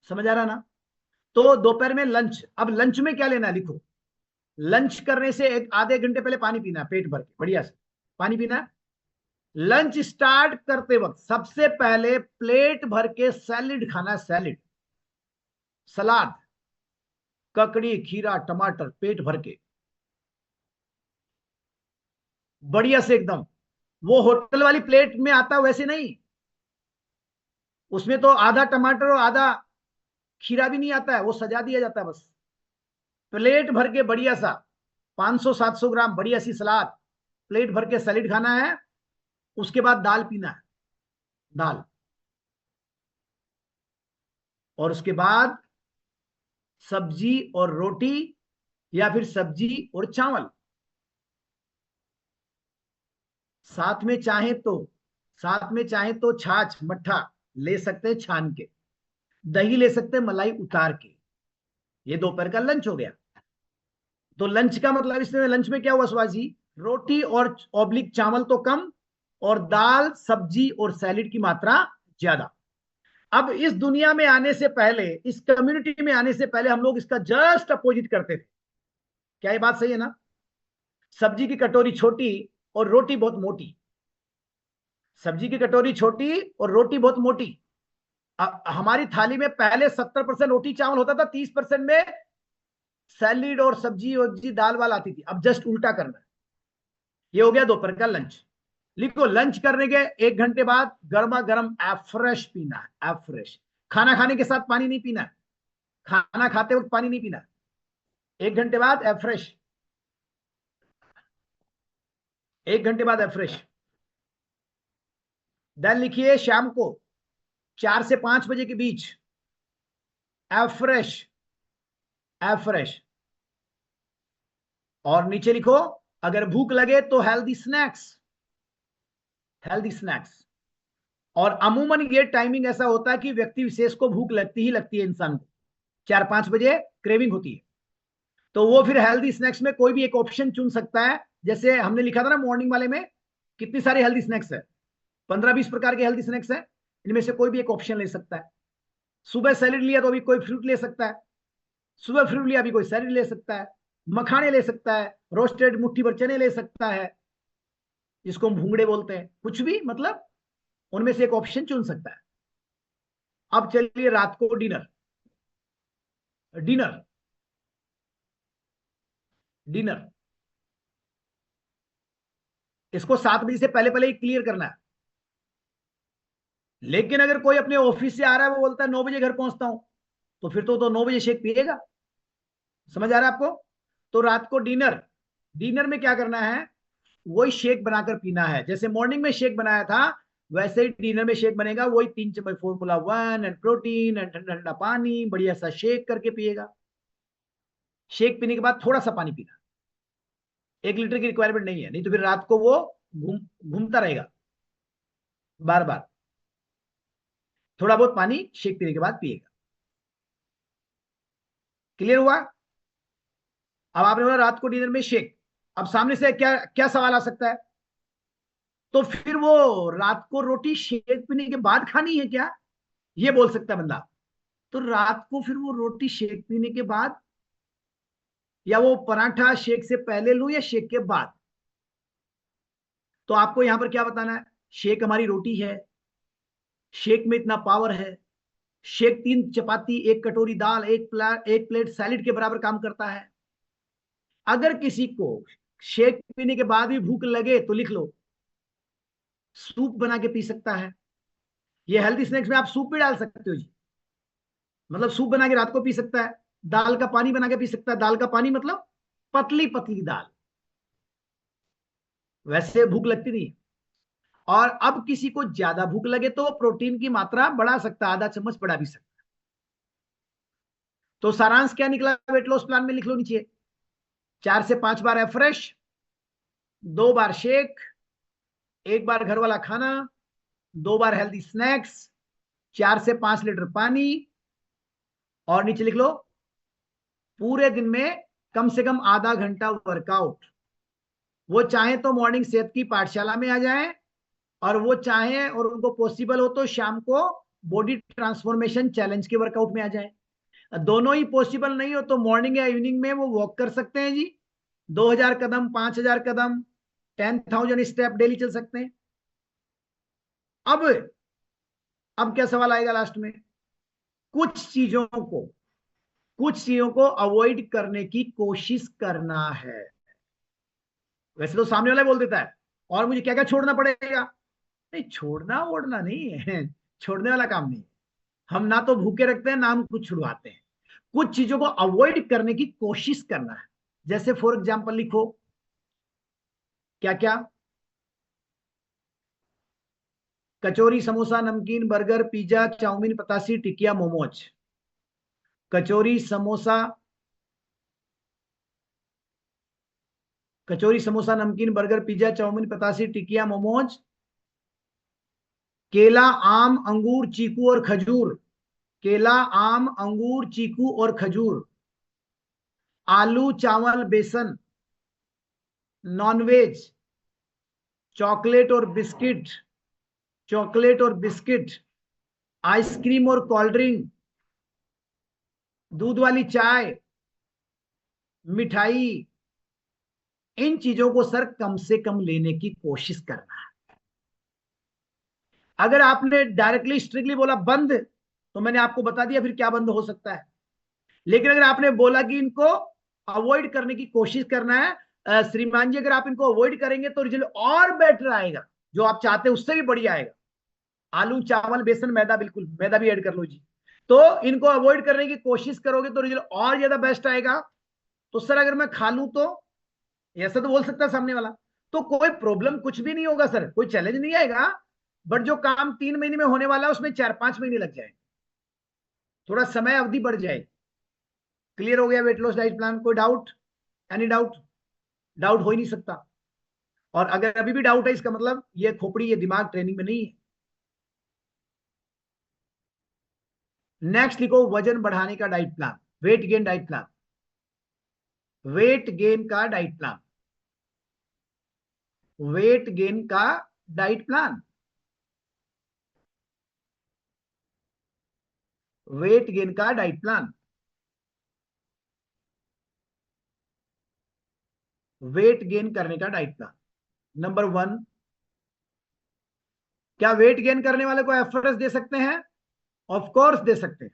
समझ आ रहा ना? तो दोपहर में लंच। अब लंच में क्या लेना है लिखो। लंच करने से एक आधे घंटे पहले पानी पीना है, पेट भर के बढ़िया से पानी पीना है। लंच स्टार्ट करते वक्त सबसे पहले प्लेट भर के सैलिड खाना है, सैलिड, सलाद, ककड़ी, खीरा, टमाटर, पेट भर के बढ़िया से एकदम। वो होटल वाली प्लेट में आता वैसे नहीं, उसमें तो आधा टमाटर और आधा खीरा भी नहीं आता है, वो सजा दिया जाता है बस। प्लेट भर के बढ़िया सा 500-700 ग्राम बढ़िया सी सलाद, प्लेट भर के सैलेड खाना है। उसके बाद दाल पीना है, दाल। और उसके बाद सब्जी और रोटी, या फिर सब्जी और चावल। साथ में चाहे तो छाछ, मट्ठा ले सकते हैं छान के, दही ले सकते हैं मलाई उतार के। ये दोपहर का लंच हो गया। तो लंच का मतलब, इसमें लंच में क्या हुआ सुभाष जी, रोटी और ऑब्लिक चावल तो कम, और दाल, सब्जी और सैलेड की मात्रा ज्यादा। अब इस दुनिया में आने से पहले, इस कम्युनिटी में आने से पहले हम लोग इसका जस्ट अपोजिट करते थे। क्या ये बात सही है ना? सब्जी की कटोरी छोटी और रोटी बहुत मोटी, सब्जी की कटोरी छोटी और रोटी बहुत मोटी। हमारी थाली में पहले 70% रोटी चावल होता था, 30% में सैलेड और सब्जी और दाल वाल आती थी। अब जस्ट उल्टा करना है। ये हो गया दोपहर का लंच। लिखो, लंच करने के 1 घंटे बाद गर्मा गर्म एफ्रेश पीना है, एफ्रेश। खाना खाने के साथ पानी नहीं पीना है, खाना खाते वक्त पानी नहीं पीना, 1 घंटे बाद एफ्रेश, 1 घंटे बाद एफ्रेश। देन लिखिए शाम को 4 से 5 बजे के बीच एफ्रेश, एफ्रेश। और नीचे लिखो, अगर भूख लगे तो हेल्दी स्नैक्स, हेल्दी स्नैक्स। और अमूमन ये टाइमिंग ऐसा होता है कि व्यक्ति विशेष को भूख लगती ही लगती है, इंसान को 4-5 बजे क्रेविंग होती है, तो वो फिर हेल्दी स्नैक्स में कोई भी एक ऑप्शन चुन सकता है। जैसे हमने लिखा था ना मॉर्निंग वाले में, कितनी सारी हेल्दी स्नैक्स है, 15-20 प्रकार के हेल्दी स्नैक्स है, इनमें से कोई भी एक ऑप्शन ले सकता है। सुबह सैलेड लिया तो अभी कोई फ्रूट ले सकता है, सुबह फ्रूट लिया अभी कोई सैलेड ले सकता है, मखाने ले सकता है, रोस्टेड मुट्ठी भर चने ले सकता है, जिसको हम भूंगड़े बोलते हैं, कुछ भी, मतलब उनमें से एक ऑप्शन चुन सकता है। अब चलिए रात को डिनर, डिनर, डिनर इसको 7 बजे से पहले पहले ही क्लियर करना है। लेकिन अगर कोई अपने ऑफिस से आ रहा है, वो बोलता है 9 बजे घर पहुंचता हूं, तो फिर तो 9 बजे शेक पिएगा। समझ आ रहा है आपको? तो रात को डिनर, डिनर में क्या करना है, वही शेक बनाकर पीना है। जैसे मॉर्निंग में शेक बनाया था, वैसे ही डिनर में शेक बनेगा, वही 3 चम्मच Formula 1 एंड प्रोटीन एंड ठंडा ठंडा पानी, बढ़िया सा शेक करके पिएगा। शेक पीने के बाद थोड़ा सा पानी पीना, 1 लीटर की रिक्वायरमेंट नहीं है, नहीं तो फिर रात को वो घूमता रहेगा बार बार। थोड़ा बहुत पानी शेक पीने के बाद पिएगा। क्लियर हुआ? अब आपने बोला रात को डिनर में शेक, अब सामने से क्या क्या सवाल आ सकता है, तो फिर वो रात को रोटी शेक पीने के बाद खानी है क्या, ये बोल सकता है बंदा। तो रात को फिर वो रोटी शेक पीने के बाद, या वो पराठा शेक से पहले लूं या शेक के बाद? तो आपको यहां पर क्या बताना है, शेक हमारी रोटी है, शेक में इतना पावर है, शेक 3 चपाती 1 कटोरी दाल 1 प्लेट सैलेड के बराबर काम करता है। अगर किसी को शेक पीने के बाद भी भूख लगे तो लिख लो, सूप बना के पी सकता है। ये हेल्दी स्नैक्स में आप सूप भी डाल सकते हो जी, मतलब सूप बना के रात को पी सकता है, दाल का पानी बना के पी सकता है। दाल का पानी मतलब पतली पतली दाल, वैसे भूख लगती नहीं। और अब किसी को ज्यादा भूख लगे तो प्रोटीन की मात्रा बढ़ा सकता है, आधा चम्मच बढ़ा भी सकता है। तो सारांश क्या निकला वेट लॉस प्लान में, लिख लो नीचे, 4 से 5 बार एफ्रेश, 2 बार शेक, 1 बार घर वाला खाना, 2 बार हेल्दी स्नैक्स, 4 से 5 लीटर पानी, और नीचे लिख लो पूरे दिन में कम से कम आधा घंटा वर्कआउट। वो चाहे तो मॉर्निंग सेहत की पाठशाला में आ जाएं, और वो चाहे और उनको पॉसिबल हो तो शाम को बॉडी ट्रांसफॉर्मेशन चैलेंज के वर्कआउट में आ जाए। दोनों ही पॉसिबल नहीं हो तो मॉर्निंग या इवनिंग में वो वॉक कर सकते हैं जी, 2000 कदम, 5000 कदम, 10,000 स्टेप डेली चल सकते हैं। अब क्या सवाल आएगा लास्ट में, कुछ चीजों को अवॉइड करने की कोशिश करना है। वैसे तो सामने वाला बोल देता है और मुझे क्या क्या छोड़ना पड़ेगा, नहीं, छोड़ना ओढ़ना नहीं है, छोड़ने वाला काम नहीं है। हम ना तो भूखे रखते हैं ना हम कुछ छुड़वाते हैं, कुछ चीजों को अवॉइड करने की कोशिश करना है। जैसे फॉर एग्जाम्पल लिखो, क्या क्या, कचौरी समोसा नमकीन बर्गर पिज्जा चाउमीन पतासी टिकिया मोमोज। कचौरी समोसा नमकीन बर्गर पिज्जा चाउमीन पतासी टिकिया मोमोज, केला आम अंगूर चीकू और खजूर, केला आम अंगूर चीकू और खजूर, आलू चावल बेसन, नॉनवेज, चॉकलेट और बिस्किट, आइसक्रीम और कोल्ड ड्रिंक, दूध वाली चाय, मिठाई। इन चीजों को सर कम से कम लेने की कोशिश करना है। अगर आपने डायरेक्टली स्ट्रिक्टली बोला बंद, तो मैंने आपको बता दिया फिर क्या बंद हो सकता है। लेकिन अगर आपने बोला कि इनको अवॉइड करने की कोशिश करना है, श्रीमान जी, अगर आप इनको अवॉइड करेंगे तो रिजल्ट और बेटर आएगा। जो आप चाहते हैं उससे भी बढ़िया आएगा। आलू, चावल, बेसन, मैदा, बिल्कुल मैदा भी ऐड कर लो जी। तो इनको अवॉइड करने की कोशिश करोगे तो रिजल्ट और ज्यादा बेस्ट आएगा। तो सर अगर मैं खा लूं तो, ऐसा तो बोल सकता है सामने वाला, तो कोई प्रॉब्लम कुछ भी नहीं होगा सर, कोई चैलेंज नहीं आएगा। बट जो काम 3 महीने में होने वाला है उसमें 4-5 महीने लग जाए, थोड़ा समय अवधि बढ़ जाए। क्लियर हो गया वेट लॉस डाइट प्लान? कोई डाउट? Any doubt? डाउट हो ही नहीं सकता। और अगर अभी भी डाउट है इसका मतलब ये खोपड़ी, ये दिमाग ट्रेनिंग में नहीं है। नेक्स्ट लिखो वजन बढ़ाने का diet plan, weight gain diet plan, weight gain का डाइट प्लान, वेट गेन का डाइट प्लान, वेट गेन का डाइट प्लान, वेट गेन करने का डाइट प्लान। नंबर 1, क्या वेट गेन करने वाले को एफर्ट्स दे सकते हैं? ऑफ कोर्स दे सकते हैं।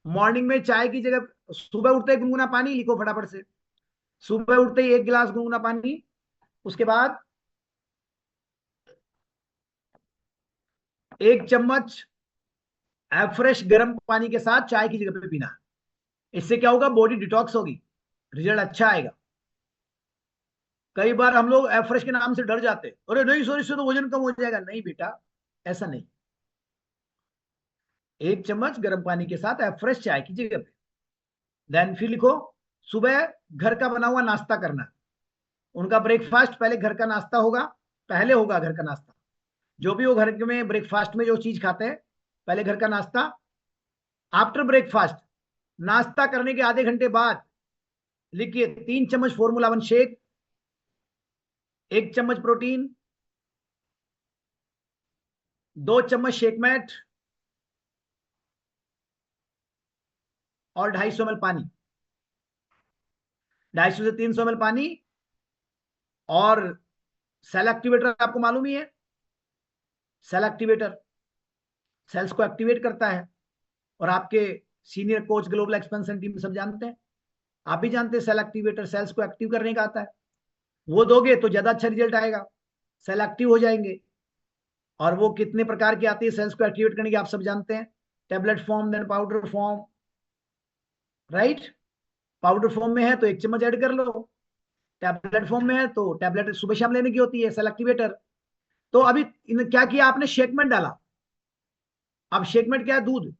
मॉर्निंग में चाय की जगह सुबह उठते ही गुनगुना पानी, लिखो फटाफट से। सुबह उठते ही 1 गिलास गुनगुना पानी, उसके बाद 1 चम्मच एफ्रेश गर्म पानी के साथ चाय की जगह पे पीना है। इससे क्या होगा? बॉडी डिटॉक्स होगी, रिजल्ट अच्छा आएगा। कई बार हम लोग एफ्रेश के नाम से डर जाते हैं, अरे नहीं सर इससे तो वजन कम हो जाएगा। नहीं बेटा, ऐसा नहीं। 1 चम्मच गर्म पानी के साथ एफ्रेश चाय की जगह पे। देन फिर लिखो सुबह घर का बना हुआ नाश्ता करना। उनका ब्रेकफास्ट पहले घर का नाश्ता होगा, पहले होगा घर का नाश्ता। जो भी वो घर में ब्रेकफास्ट में जो चीज खाते हैं, पहले घर का नाश्ता। आफ्टर ब्रेकफास्ट, नाश्ता करने के आधे घंटे बाद, लिखिए 3 चम्मच फॉर्मूला 1 शेक, 1 चम्मच प्रोटीन, 2 चम्मच शेकमेट और 250 ml पानी। 250 से 300 ml पानी। और सेल एक्टिवेटर आपको मालूम ही है, सेल एक्टिवेटर सेल्स को एक्टिवेट करता है। और आपके senior coach global expansion team सब जानते हैं, आप भी जानते हैं सेल एक्टिवेटर सेल्स को एक्टिव करने का आता है। वो दोगे तो ज्यादा अच्छा रिजल्ट आएगा, सेल एक्टिव हो जाएंगे। और वो कितने प्रकार की आती है सेल्स को एक्टिवेट करने की, आप सब जानते हैं। Tablet form, then powder form, right. Powder form में है तो 1 चम्मच ऐड कर लो, टैबलेट फॉर्म में है तो टैबलेट सुबह शाम लेने की होती है, सेल एक्टिवेटर। तो अभी क्या किया आपने? शेकमेट डाला। अब शेकमेट क्या है? दूध।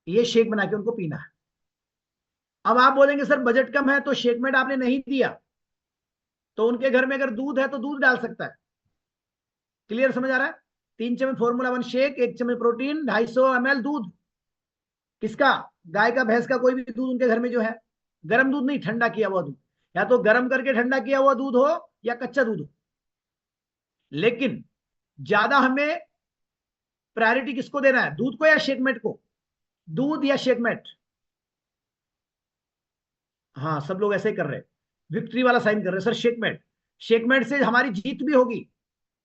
ये शेक बना के उनको पीना है। अब आप बोलेंगे सर बजट कम है तो शेकमेट आपने नहीं दिया, तो उनके घर में अगर दूध है तो दूध डाल सकता है। क्लियर समझ आ रहा है? 3 चम्मच फॉर्मूला 1 शेक, 1 चम्मच प्रोटीन, 250 ml दूध। किसका? गाय का, भैंस का, कोई भी दूध उनके घर में जो है। गर्म दूध नहीं, ठंडा किया हुआ दूध। या तो गर्म करके ठंडा किया हुआ दूध हो या कच्चा दूध हो। लेकिन ज्यादा हमें प्रायोरिटी किसको देना है? दूध को या शेकमेट को? दूध या शेकमेट? हाँ, सब लोग ऐसे ही कर रहे हैं, विक्ट्री वाला साइन कर रहे हैं सर। शेकमेट, शेकमेट से हमारी जीत भी होगी,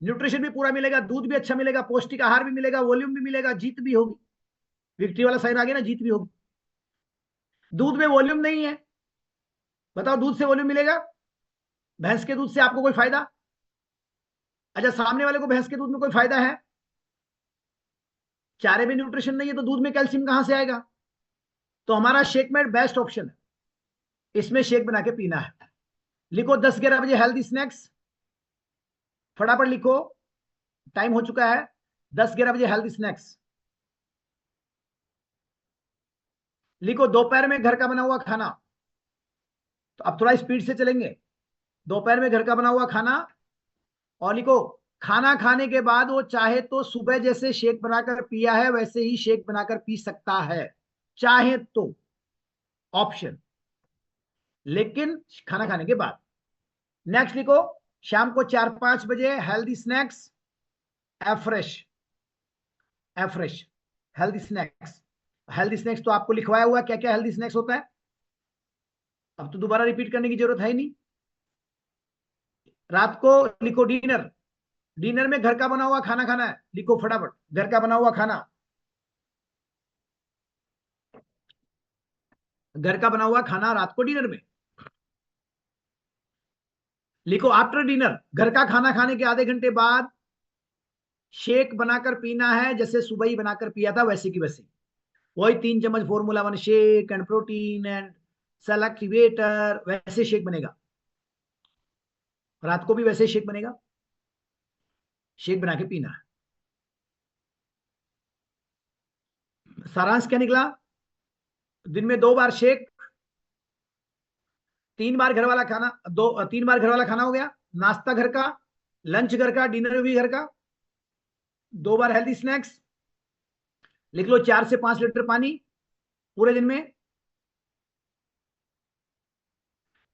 न्यूट्रिशन भी पूरा मिलेगा, दूध भी अच्छा मिलेगा, पौष्टिक आहार भी मिलेगा, वॉल्यूम भी मिलेगा, जीत भी होगी। विक्ट्री वाला साइन आ गया ना, जीत भी होगी। दूध में वॉल्यूम नहीं है, बताओ दूध से वॉल्यूम मिलेगा? भैंस के दूध से आपको कोई फायदा? अच्छा, सामने वाले को भैंस के दूध में कोई फायदा है? चारे में न्यूट्रिशन नहीं है तो दूध में कैल्शियम कहां से आएगा? तो हमारा शेकमेट बेस्ट ऑप्शन है, इसमें शेक बना के पीना है। लिखो 10-11 बजे हेल्दी स्नैक्स, फटाफट लिखो, टाइम हो चुका है। 10-11 बजे हेल्दी स्नैक्स लिखो। दोपहर में घर का बना हुआ खाना, तो अब थोड़ा स्पीड से चलेंगे। दोपहर में घर का बना हुआ खाना। और लिखो खाना खाने के बाद वो चाहे तो सुबह जैसे शेक बनाकर पिया है वैसे ही शेक बनाकर पी सकता है, चाहे तो, ऑप्शन, लेकिन खाना खाने के बाद। नेक्स्ट लिखो शाम को 4-5 बजे healthy snacks, afresh, afresh healthy snacks. Healthy snacks तो आपको लिखवाया हुआ क्या क्या हेल्दी स्नैक्स होता है, अब तो दोबारा रिपीट करने की जरूरत है ही नहीं। रात को लिखो डिनर, डिनर में घर का बना हुआ खाना खाना है, लिखो फटाफट घर का बना हुआ खाना, घर का बना हुआ खाना रात को डिनर में। लिखो आफ्टर डिनर, घर का खाना खाने के आधे घंटे बाद शेक बनाकर पीना है, जैसे सुबह ही बनाकर पिया था वैसे की वैसे। वही 3 चम्मच formula 1 shake and protein and cell activator, वैसे शेक बनेगा। रात को भी वैसे शेक बनेगा, शेक बना के पीना है। सारांश क्या निकला? दिन में 2 बार शेक, 3 बार घर वाला खाना, 3 बार घर वाला खाना हो गया, नाश्ता घर का, लंच घर का, डिनर भी घर का, 2 बार हेल्दी स्नैक्स। लिख लो 4 से 5 लीटर पानी पूरे दिन में,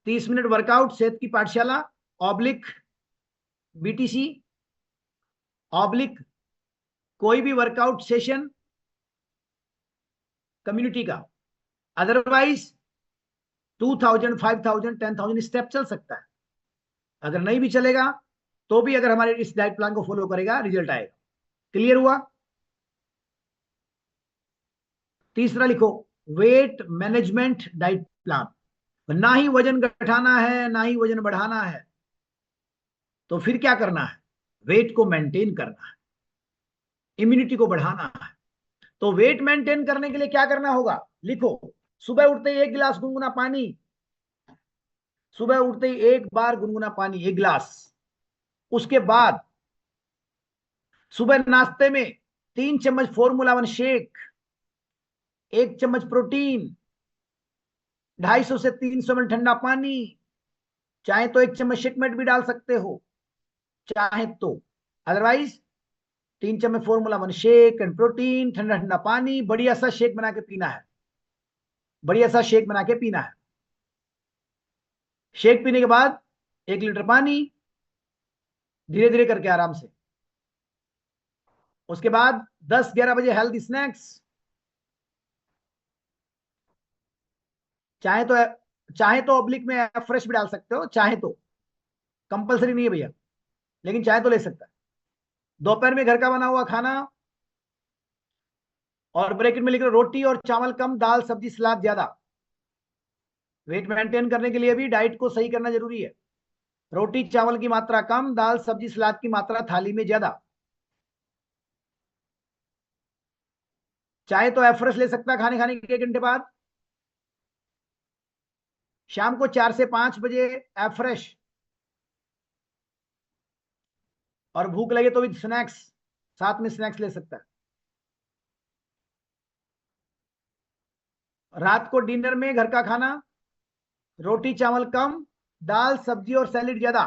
30 मिनट वर्कआउट सेहत की पाठशाला ऑब्लिक बीटीसी ऑब्लिक कोई भी वर्कआउट सेशन कम्युनिटी का, अदरवाइज 2000, 5000, 10,000 स्टेप चल सकता है। अगर नहीं भी चलेगा तो भी अगर हमारे इस डाइट प्लान को फॉलो करेगा रिजल्ट आएगा। क्लियर हुआ? तीसरा लिखो वेट मैनेजमेंट डाइट प्लान। ना ही वजन घटाना है ना ही वजन बढ़ाना है, तो फिर क्या करना है? वेट को मेंटेन करना है, इम्यूनिटी को बढ़ाना है। तो वेट मेंटेन करने के लिए क्या करना होगा? लिखो, सुबह उठते ही 1 गिलास गुनगुना पानी, सुबह उठते ही 1 बार गुनगुना पानी 1 गिलास। उसके बाद सुबह नाश्ते में 3 चम्मच फॉर्मूला 1 शेक, 1 चम्मच प्रोटीन, 250 से 300 ml ठंडा पानी, चाहे तो 1 चम्मच शेकमेट भी डाल सकते हो चाहे तो, अदरवाइज 3 चम्मच फॉर्मूला 1 शेक एंड प्रोटीन, ठंडा ठंडा पानी, बढ़िया सा शेक बना के पीना है, बढ़िया सा शेक बना के पीना है। शेक पीने के बाद 1 लीटर पानी, धीरे धीरे करके आराम से। उसके बाद 10-11 बजे हेल्दी स्नैक्स, चाहे तो ऑब्लिक में फ्रेश भी डाल सकते हो, चाहे तो, कंपलसरी नहीं है भैया, लेकिन चाहे तो ले सकता है। दोपहर में घर का बना हुआ खाना, और ब्रैकेट में लिख लो रोटी और चावल कम, दाल सब्जी सलाद ज्यादा। वेट मेंटेन करने के लिए भी डाइट को सही करना जरूरी है। रोटी चावल की मात्रा कम, दाल सब्जी सलाद की मात्रा थाली में ज्यादा। चाहे तो एफरेश ले सकता है खाने के 1 घंटे बाद, शाम को 4 से 5 बजे एफरेश, और भूख लगे तो भी स्नैक्स, साथ में स्नैक्स ले सकता है। रात को डिनर में घर का खाना, रोटी चावल कम, दाल सब्जी और सैलेड ज्यादा।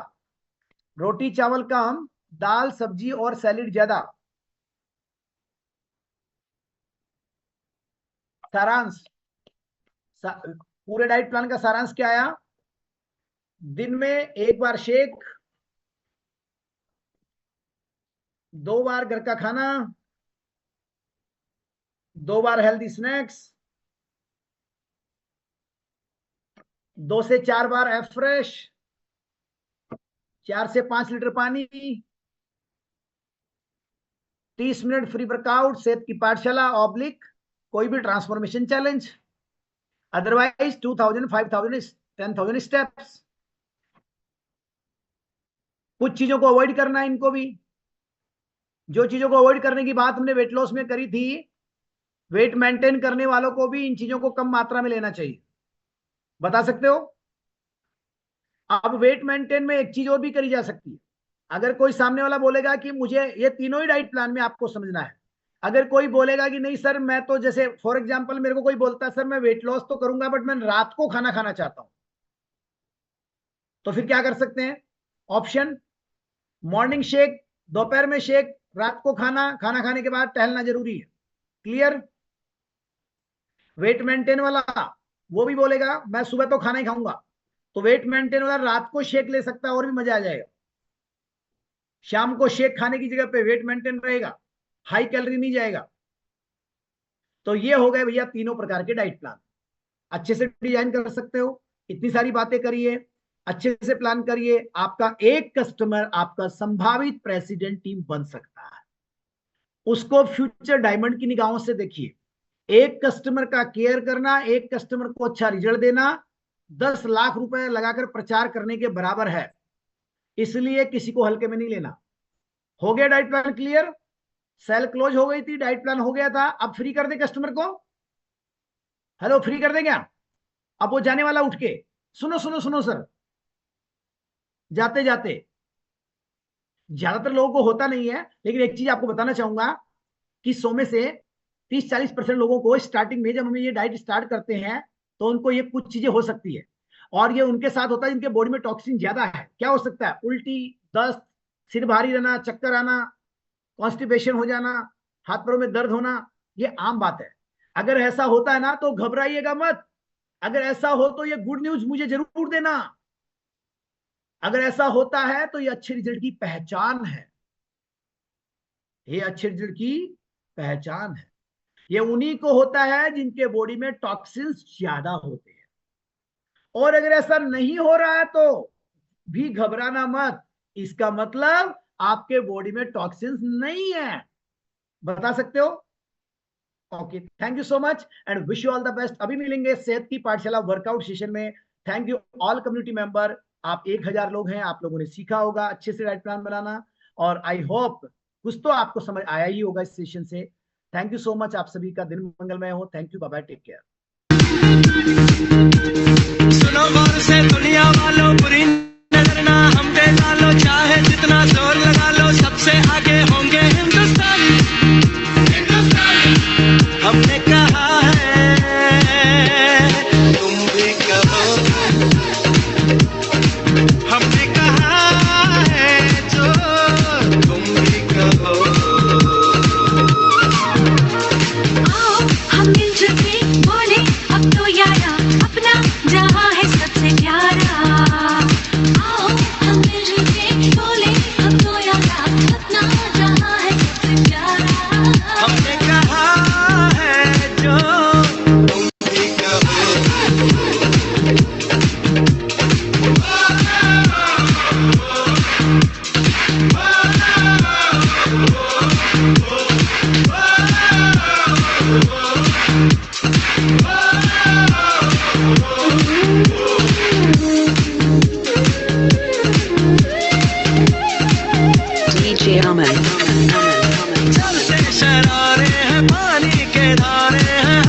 रोटी चावल कम, दाल सब्जी और सैलेड ज्यादा। सारांश, पूरे डाइट प्लान का सारांश क्या आया? दिन में 1 बार शेक, 2 बार घर का खाना, 2 बार हेल्दी स्नैक्स, 2 से 4 बार एफ्रेश, 4 से 5 लीटर पानी, 30 मिनट फ्री वर्कआउट सेहत की पाठशाला ऑब्लिक कोई भी ट्रांसफॉर्मेशन चैलेंज, अदरवाइज 2000, 5000, 10,000 स्टेप्स। कुछ चीजों को अवॉइड करना है इनको भी। जो चीजों को अवॉइड करने की बात हमने वेट लॉस में करी थी, वेट मेंटेन करने वालों को भी इन चीजों को कम मात्रा में लेना चाहिए। बता सकते हो? अब वेट मेंटेन में एक चीज और भी करी जा सकती है। अगर कोई सामने वाला बोलेगा कि मुझे ये तीनों ही डाइट प्लान में आपको समझना है, अगर कोई बोलेगा कि नहीं सर मैं तो, जैसे फॉर एग्जांपल मेरे को कोई बोलता है सर मैं वेट लॉस तो करूंगा बट मैं रात को खाना खाना चाहता हूं, तो फिर क्या कर सकते हैं? ऑप्शन, मॉर्निंग शेक, दोपहर में शेक, रात को खाना, खाना खाने के बाद टहलना जरूरी है। क्लियर? वेट मेंटेन वाला वो भी बोलेगा मैं सुबह तो खाना ही खाऊंगा, तो वेट मेंटेन वाला रात को शेक ले सकता है और भी मजा आ जाएगा। शाम को शेक खाने की जगह पे वेट मेंटेन रहेगा, हाई कैलोरी नहीं जाएगा। तो ये हो गए भैया तीनों प्रकार के डाइट प्लान। अच्छे से डिजाइन कर सकते हो, इतनी सारी बातें करिए, अच्छे से प्लान करिए, आपका एक कस्टमर आपका संभावित प्रेसिडेंट टीम बन सकता है। उसको फ्यूचर डायमंड की निगाहों से देखिए। एक कस्टमर का केयर करना, एक कस्टमर को अच्छा रिजल्ट देना 10 लाख रुपए लगाकर प्रचार करने के बराबर है। इसलिए किसी को हल्के में नहीं लेना। हो गया diet plan clear? Sale close हो गई थी, डाइट प्लान हो गया था, अब फ्री कर दे कस्टमर को। हेलो, फ्री कर दे क्या? अब वो जाने वाला उठ के, सुनो सुनो सुनो सर, जाते जाते, ज्यादातर लोगों को होता नहीं है, लेकिन एक चीज आपको बताना चाहूंगा कि 100 में से 30-40% लोगों को स्टार्टिंग में, जब हम ये डाइट स्टार्ट करते हैं, तो उनको ये कुछ चीजें हो सकती है, और ये उनके साथ होता है जिनके बॉडी में टॉक्सिन ज्यादा है। क्या हो सकता है? उल्टी, दस्त, सिर भारी रहना, चक्कर आना, कॉन्स्टिपेशन हो जाना, हाथ पैरों में दर्द होना, ये आम बात है। अगर ऐसा होता है ना तो घबराइएगा मत। अगर ऐसा हो तो ये गुड न्यूज मुझे जरूर देना। अगर ऐसा होता है तो ये अच्छे रिजल्ट की पहचान है, ये अच्छे रिजल्ट की पहचान है। ये उन्हीं को होता है जिनके बॉडी में टॉक्सिन्स ज्यादा होते हैं। और अगर ऐसा नहीं हो रहा है तो भी घबराना मत, इसका मतलब आपके बॉडी में टॉक्सिन्स नहीं है। बता सकते हो? Okay, thank you so much and wish you all the best. अभी मिलेंगे सेहत की पाठशाला वर्कआउट सेशन में। Thank you all community member. आप 1000 लोग हैं, आप लोगों ने सीखा होगा अच्छे से डाइट प्लान बनाना, और आई होप कुछ तो आपको समझ आया ही होगा इस सेशन से। थैंक यू सो मच, आप सभी का दिन मंगलमय हो। Thank you, bye bye, take care. सुनो गौर से दुनिया वालों, बुरी नजर ना हम पे डालो, चाहे जितना जोर लगा लो, सबसे आगे होंगे हिंदुस्तानी। हमने कहा है तुम भी कहो, हमने कहा है जो तुम भी कहो। आओ हम मिलजुल के बोले अब तो यारा, अपना जहां है सबसे प्यारा। आओ हम मिलजुल के बोले अब तो यारा, अपना जहां है सबसे प्यारा। हमने कहा है जो तुम भी कहो। DJ Aman. चलते शरारे हैं, पानी के धारे हैं,